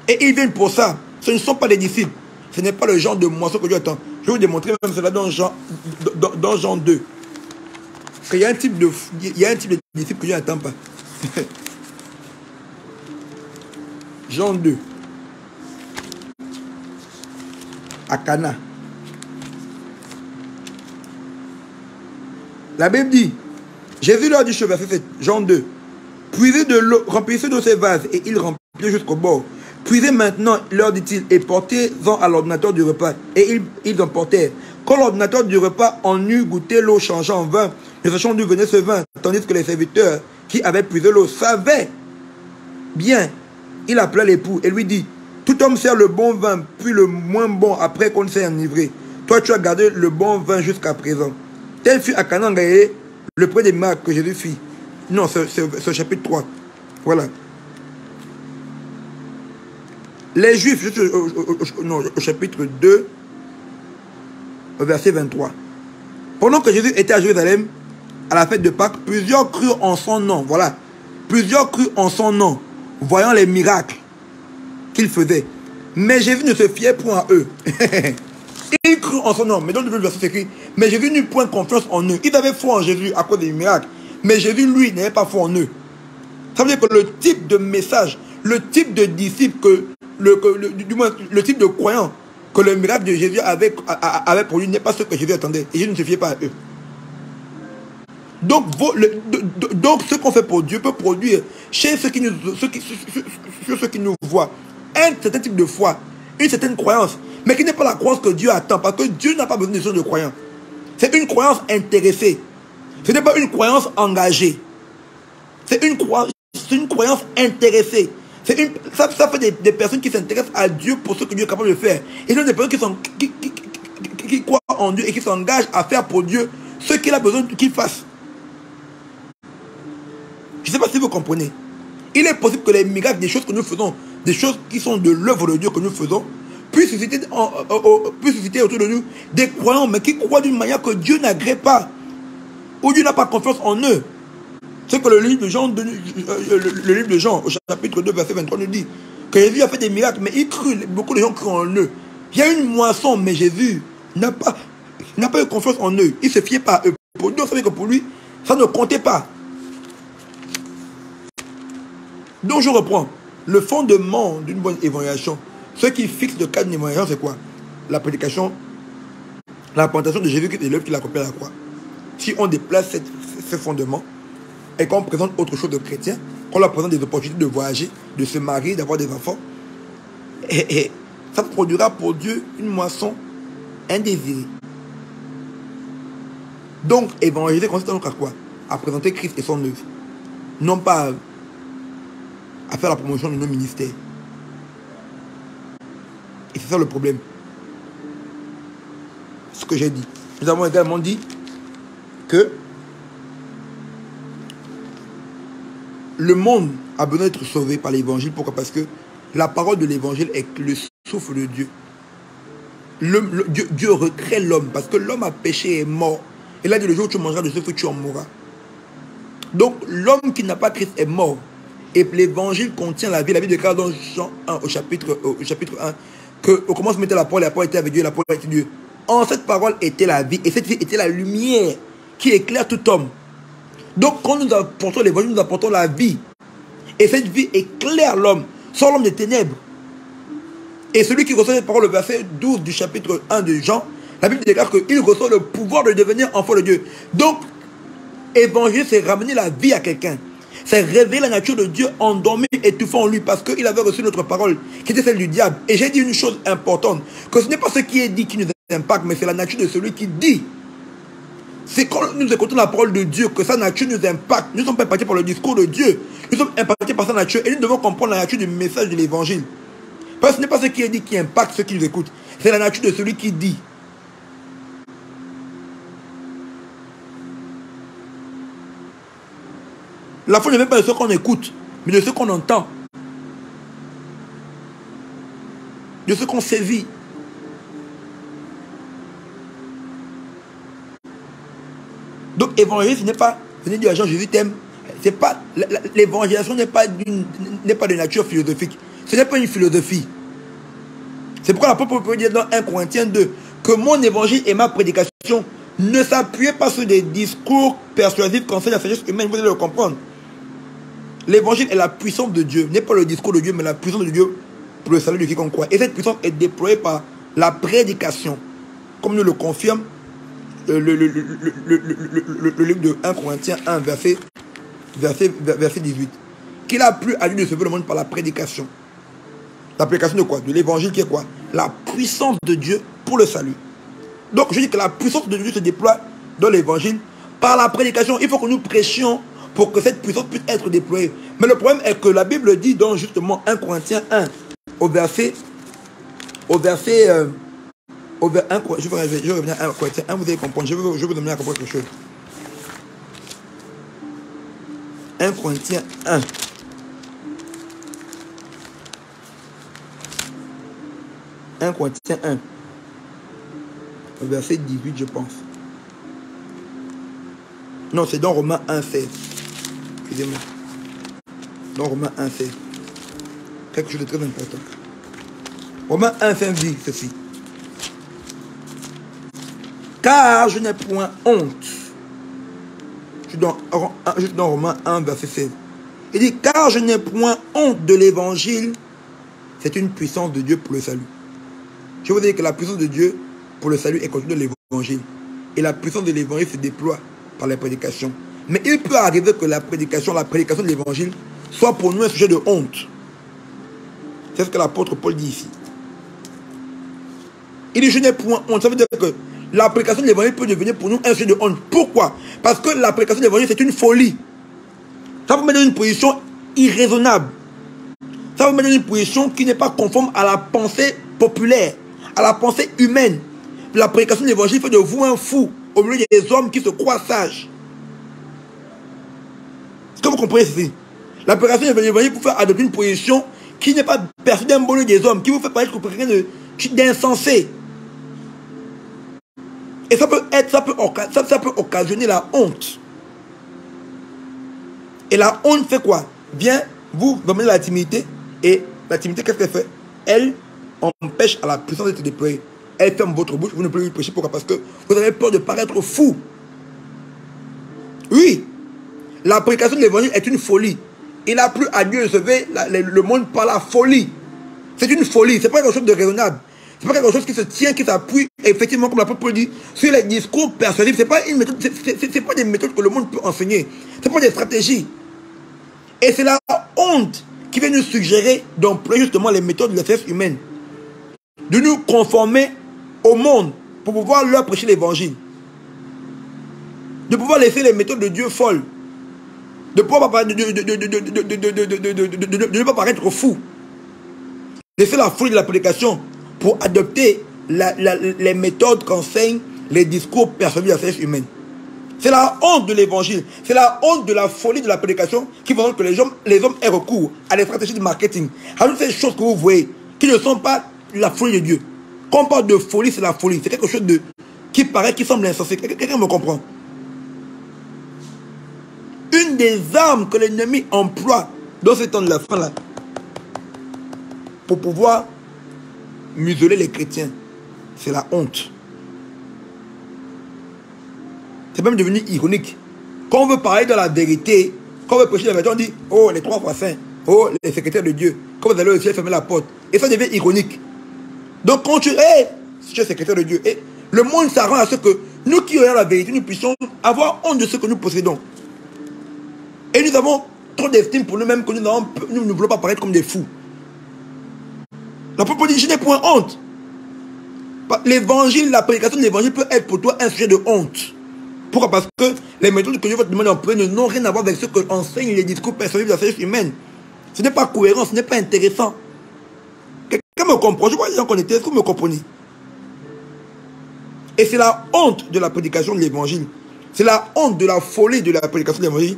Et ils viennent pour ça. Ce ne sont pas des disciples. Ce n'est pas le genre de moisson que Dieu attend. Je vais vous démontrer même cela dans Jean 2. Il y a un type de disciple que Dieu n'attend pas. Jean 2. À Cana. La Bible dit, Jésus leur dit, verset 7, Jean 2, puisez de l'eau, remplissez de ces vases, et ils remplissent jusqu'au bord. Puisez maintenant, leur dit-il, et portez-en à l'ordinateur du repas. Et ils en portèrent. Quand l'ordinateur du repas en eut goûté l'eau changeant en vin, ne sachant d'où venait ce vin, tandis que les serviteurs qui avaient puisé l'eau savaient bien, il appela l'époux et lui dit, tout homme sert le bon vin, puis le moins bon après qu'on s'est enivré. Toi, tu as gardé le bon vin jusqu'à présent. Tel fut à Cana en Galilée le premier des miracles que Jésus fit. Non, c'est chapitre 3. Voilà. Les Juifs, au chapitre 2, au verset 23. Pendant que Jésus était à Jérusalem, à la fête de Pâques, plusieurs crurent en son nom. Voilà. Plusieurs crurent en son nom, voyant les miracles qu'il faisait. Mais Jésus ne se fiait point à eux. Ils crurent en son nom. Mais dans le verset, c'est écrit, Mais Jésus n'eut point confiance en eux. Ils avaient foi en Jésus à cause des miracles. Mais Jésus, lui, n'avait pas foi en eux. Ça veut dire que le type de message, le type de disciple, du moins le type de croyant que le miracle de Jésus avait pour lui n'est pas ce que Jésus attendait. Et Jésus ne se fiait pas à eux. Donc, ce qu'on fait pour Dieu peut produire chez ceux qui nous voient un certain type de foi, une certaine croyance, mais qui n'est pas la croyance que Dieu attend, parce que Dieu n'a pas besoin de choses de croyants. C'est une croyance intéressée. Ce n'est pas une croyance engagée. C'est une croyance intéressée. Ça fait des personnes qui s'intéressent à Dieu pour ce que Dieu est capable de faire. Et non des personnes qui croient en Dieu et qui s'engagent à faire pour Dieu ce qu'il a besoin qu'il fasse. Je ne sais pas si vous comprenez. Il est possible que les miracles, des choses que nous faisons, des choses qui sont de l'œuvre de Dieu que nous faisons, puissent susciter autour de nous des croyants, mais qui croient d'une manière que Dieu n'agrée pas, ou Dieu n'a pas confiance en eux. C'est que le livre de Jean, au chapitre 2, verset 23, nous dit que Jésus a fait des miracles, mais il crut, beaucoup de gens crient en eux. Il y a une moisson, mais Jésus n'a pas eu confiance en eux. Il ne se fiait pas à eux. Pour Dieu, on savait que pour lui, ça ne comptait pas. Donc je reprends. Le fondement d'une bonne évangélisation, ce qui fixe le cadre d'une évangélisation, c'est quoi? La prédication, la présentation de Jésus-Christ et l'œuvre qu'il a accomplie à la croix. Si on déplace ce fondement et qu'on présente autre chose de chrétien, qu'on leur présente des opportunités de voyager, de se marier, d'avoir des enfants, et ça produira pour Dieu une moisson indésirée. Donc, évangéliser consiste donc à quoi? À présenter Christ et son œuvre. Non pas à faire la promotion de nos ministères. Et c'est ça le problème. Ce que j'ai dit. Nous avons également dit que le monde a besoin d'être sauvé par l'évangile. Pourquoi? Parce que la parole de l'évangile est le souffle de Dieu. Dieu recrée l'homme parce que l'homme a péché et est mort. Et là, dit le jour où tu mangeras de ce fruit, tu en mourras. Donc, l'homme qui n'a pas Christ est mort. Et l'évangile contient la vie. La Bible déclare dans Jean 1, au chapitre 1, qu'au commencement était la parole, et la parole était avec Dieu, et la parole était Dieu. En cette parole était la vie, et cette vie était la lumière qui éclaire tout homme. Donc, quand nous apportons l'évangile, nous apportons la vie. Et cette vie éclaire l'homme, sort l'homme des ténèbres. Et celui qui reçoit cette parole, le verset 12 du chapitre 1 de Jean, la Bible déclare qu'il reçoit le pouvoir de devenir enfant de Dieu. Donc, évangile, c'est ramener la vie à quelqu'un. C'est révéler la nature de Dieu endormi, étouffant en lui, parce qu'il avait reçu notre parole, qui était celle du diable. Et j'ai dit une chose importante, que ce n'est pas ce qui est dit qui nous impacte, mais c'est la nature de celui qui dit. C'est quand nous écoutons la parole de Dieu que sa nature nous impacte. Nous sommes pas impactés par le discours de Dieu. Nous sommes impactés par sa nature. Et nous devons comprendre la nature du message de l'évangile. Parce que ce n'est pas ce qui est dit qui impacte ceux qui nous écoutent. C'est la nature de celui qui dit. La foi ne vient pas de ce qu'on écoute, mais de ce qu'on entend. De ce qu'on saisit. Donc, évangéliser, ce n'est pas venir dire à Jean, Jésus t'aime. L'évangélisation n'est pas de nature philosophique. Ce n'est pas une philosophie. C'est pourquoi l'apôtre peut dire dans 1 Corinthiens 2 que mon évangile et ma prédication ne s'appuyaient pas sur des discours persuasifs qu'enseigne la sagesse humaine. Vous allez le comprendre. L'évangile est la puissance de Dieu. N'est pas le discours de Dieu, mais la puissance de Dieu pour le salut de quiconque croit. Et cette puissance est déployée par la prédication. Comme nous le confirme le livre de 1 Corinthiens 1, verset 18. Qu'il a plu à lui de sauver le monde par la prédication. La prédication de quoi? De l'évangile qui est quoi? La puissance de Dieu pour le salut. Donc je dis que la puissance de Dieu se déploie dans l'évangile par la prédication. Il faut que nous prêchions pour que cette puissance puisse être déployée. Mais le problème est que la Bible dit dans justement 1 Corinthiens 1, je vais revenir à 1 Corinthiens 1, vous allez comprendre, je vais vous donner à comprendre quelque chose. 1 Corinthiens 1. 1 Corinthiens 1, verset 18, je pense. Non, c'est dans Romains 1, 16. Excusez-moi. Dans Romains 1, 16. Quelque chose de très important. Romains 1, 16 dit ceci. car je n'ai point honte. Je suis dans Romains 1, verset 16. Il dit, car je n'ai point honte de l'évangile, c'est une puissance de Dieu pour le salut. Je vous dis que la puissance de Dieu pour le salut est contenue dans l'évangile. Et la puissance de l'évangile se déploie par la prédication. Mais il peut arriver que la prédication de l'évangile soit pour nous un sujet de honte. C'est ce que l'apôtre Paul dit ici. Il dit, je n'ai point honte. Ça veut dire que la prédication de l'évangile peut devenir pour nous un sujet de honte. Pourquoi? Parce que la prédication de l'évangile, c'est une folie. Ça vous met dans une position irraisonnable. Ça vous met dans une position qui n'est pas conforme à la pensée populaire, à la pensée humaine. La prédication de l'évangile fait de vous un fou au milieu des hommes qui se croient sages. Est-ce que vous comprenez ceci? La prédication de l'évangile vous fait adopter une position qui n'est pas perçue d'un bon lieu des hommes, qui vous fait paraître comme quelqu'un d'insensé. Et ça peut occasionner la honte. Et la honte fait quoi? Bien, vous amenez la timidité. Et la timidité, qu'est-ce qu'elle fait? Elle empêche à la puissance d'être déployée. Elle ferme votre bouche, vous ne pouvez plus prêcher. Pourquoi? Parce que vous avez peur de paraître fou. Oui, la prédication de l'évangile est une folie. Il n'a plus à Dieu de sauver le monde par la folie. C'est une folie, ce n'est pas quelque chose de raisonnable. Ce n'est pas quelque chose qui se tient, qui s'appuie, effectivement, comme l'apôtre Paul dit, sur les discours persuasifs. Ce n'est pas une méthode, c'est pas des méthodes que le monde peut enseigner. Ce n'est pas des stratégies. Et c'est la honte qui vient nous suggérer d'employer justement les méthodes de l'espèce humaine. De nous conformer au monde pour pouvoir leur prêcher l'évangile. De pouvoir laisser les méthodes de Dieu folles. De ne pas paraître fou. Laisser la folie de la prédication pour adopter les méthodes qu'enseignent les discours persuasifs de l'espèce humaine. C'est la honte de l'évangile. C'est la honte de la folie de la prédication qui font que les hommes aient recours à des stratégies de marketing. À toutes ces choses que vous voyez, qui ne sont pas la folie de Dieu. Quand on parle de folie, c'est la folie. C'est quelque chose qui semble insensé. Quelqu'un me comprend? Une des armes que l'ennemi emploie dans ce temps de la fin là, pour pouvoir museler les chrétiens, c'est la honte. C'est même devenu ironique. Quand on veut parler de la vérité, quand on veut prêcher la vérité, on dit, oh, les 3 fois saints, oh, les secrétaires de Dieu, quand vous allez au ciel, fermez la porte. Et ça devient ironique. Donc quand tu es secrétaire de Dieu, le monde s'arrange à ce que nous qui ayons la vérité, nous puissions avoir honte de ce que nous possédons. Et nous avons trop d'estime pour nous-mêmes que nous ne voulons pas paraître comme des fous. L'apôtre dit, je n'ai point honte. L'évangile, la prédication de l'évangile peut être pour toi un sujet de honte. Pourquoi? Parce que les méthodes que Dieu va te demander d'employer n'ont rien à voir avec ce que enseignent les discours persuasifs de la sagesse humaine. Ce n'est pas cohérent, ce n'est pas intéressant. Quelqu'un me comprend? Je crois que les gens qu'on était, est-ce que vous me comprenez? Et c'est la honte de la prédication de l'évangile. C'est la honte de la folie de la prédication de l'évangile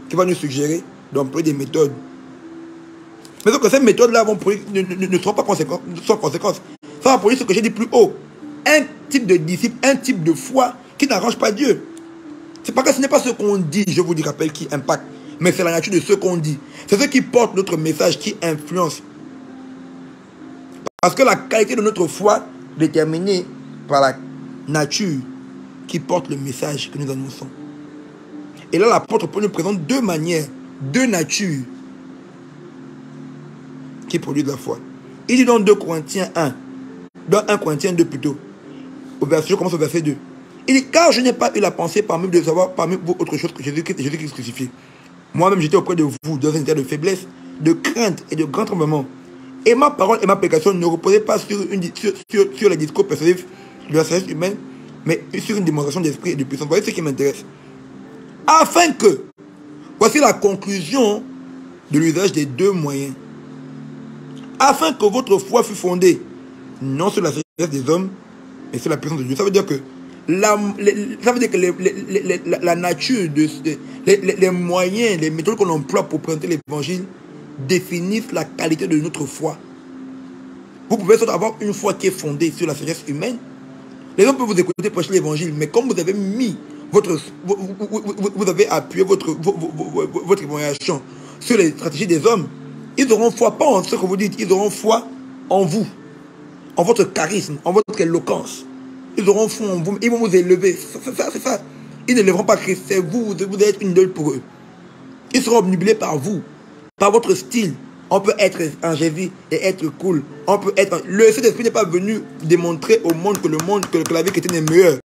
qui va nous suggérer d'employer des méthodes. Mais donc ces méthodes-là ne seront pas sans conséquences. Ça va produire ce que j'ai dit plus haut. Un type de disciple, un type de foi qui n'arrange pas Dieu. C'est parce que ce n'est pas ce qu'on dit, je vous rappelle, qui impacte. Mais c'est la nature de ce qu'on dit. C'est ce qui porte notre message, qui influence. Parce que la qualité de notre foi est déterminée par la nature qui porte le message que nous annonçons. Et là, l'apôtre Paul nous présente deux manières, deux natures qui produisent la foi. Il dit dans 2 Corinthiens 1, dans 1 Corinthiens 2 plutôt, je commence au verset 2. Il dit, car je n'ai pas eu la pensée parmi vous autre chose que Jésus-Christ crucifié. Moi-même, j'étais auprès de vous dans un état de faiblesse, de crainte et de grand tremblement. Et ma parole et ma prédication ne reposaient pas sur les discours persuasifs de la sagesse humaine, mais sur une démonstration d'esprit et de puissance. Vous voyez ce qui m'intéresse. Afin que, voici la conclusion de l'usage des deux moyens. Afin que votre foi fût fondée, non sur la sagesse des hommes, mais sur la puissance de Dieu. Ça veut dire que la nature, les moyens, les méthodes qu'on emploie pour présenter l'évangile définissent la qualité de notre foi. Vous pouvez avoir une foi qui est fondée sur la sagesse humaine. Les gens peuvent vous écouter prêcher l'évangile, mais comme vous avez mis vous avez appuyé votre évaluation sur les stratégies des hommes, ils auront foi pas en ce que vous dites, ils auront foi en vous, en votre charisme, en votre éloquence. Ils auront foi en vous. Ils vont vous élever. C'est ça. Ils ne lèveront pas Christ. C'est vous. Vous allez être une idole pour eux. Ils seront obnubilés par vous. Par votre style. On peut être en Jésus et être cool. On peut être... Le Saint-Esprit n'est pas venu démontrer au monde que la vie chrétienne est meilleure.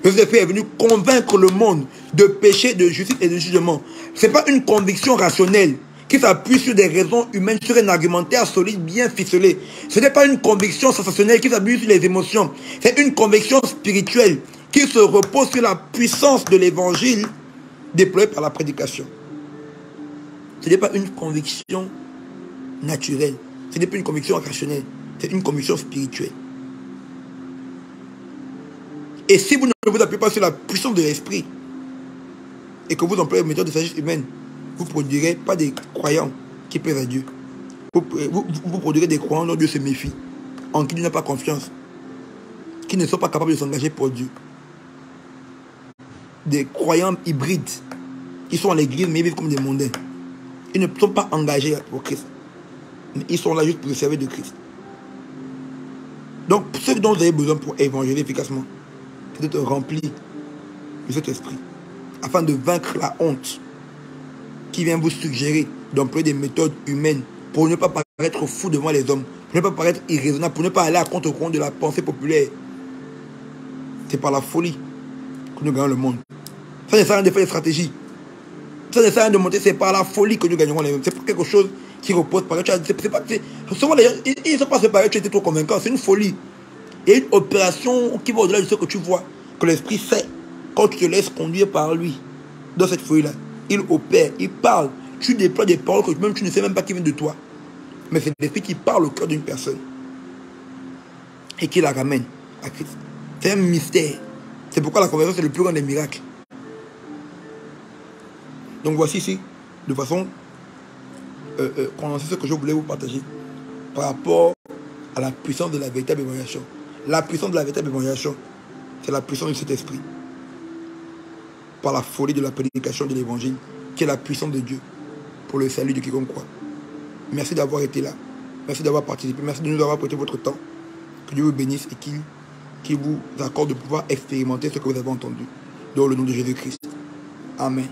Le Saint-Esprit est venu convaincre le monde de péché, de justice et de jugement. Ce n'est pas une conviction rationnelle qui s'appuie sur des raisons humaines, sur un argumentaire solide, bien ficelé. Ce n'est pas une conviction sensationnelle qui s'appuie sur les émotions. C'est une conviction spirituelle qui se repose sur la puissance de l'évangile déployé par la prédication. Ce n'est pas une conviction naturelle. Ce n'est pas une conviction rationnelle. C'est une conviction spirituelle. Et si vous ne vous appuyez pas sur la puissance de l'esprit et que vous employez les méthodes de sagesse humaine, vous ne produirez pas des croyants qui plaisent à Dieu. Vous produirez des croyants dont Dieu se méfie, en qui Dieu n'a pas confiance, qui ne sont pas capables de s'engager pour Dieu. Des croyants hybrides qui sont à l'église mais ils vivent comme des mondains. Ils ne sont pas engagés pour Christ. Mais ils sont là juste pour le servir de Christ. Donc, ce dont vous avez besoin pour évangéliser efficacement, c'est d'être rempli de cet esprit, afin de vaincre la honte qui vient vous suggérer d'employer des méthodes humaines pour ne pas paraître fou devant les hommes, pour ne pas paraître irraisonnable, pour ne pas aller à contre-courant de la pensée populaire. C'est par la folie que nous gagnons le monde. Ça ne sert à rien de faire des stratégies. Ça ne sert à rien de monter, c'est par la folie que nous gagnerons les hommes. C'est pas quelque chose qui repose par souvent les gens, ils ne sont pas séparés, tu étais trop convaincant, c'est une folie. Il y a une opération qui va au-delà de ce que tu vois, que l'esprit fait quand tu te laisses conduire par lui. Dans cette folie-là, il opère, il parle. Tu déploies des paroles que même tu ne sais même pas qui viennent de toi. Mais c'est l'esprit qui parle au cœur d'une personne et qui la ramène à Christ. C'est un mystère. C'est pourquoi la conversion, c'est le plus grand des miracles. Donc voici ici, de façon condensée, ce que je voulais vous partager par rapport à la puissance de la véritable évangélisation. La puissance de la véritable évangélisation, c'est la puissance de cet esprit. Par la folie de la prédication de l'évangile, qui est la puissance de Dieu pour le salut de quiconque croit. Merci d'avoir été là. Merci d'avoir participé. Merci de nous avoir prêté votre temps. Que Dieu vous bénisse et qu'il vous accorde de pouvoir expérimenter ce que vous avez entendu. Dans le nom de Jésus-Christ. Amen.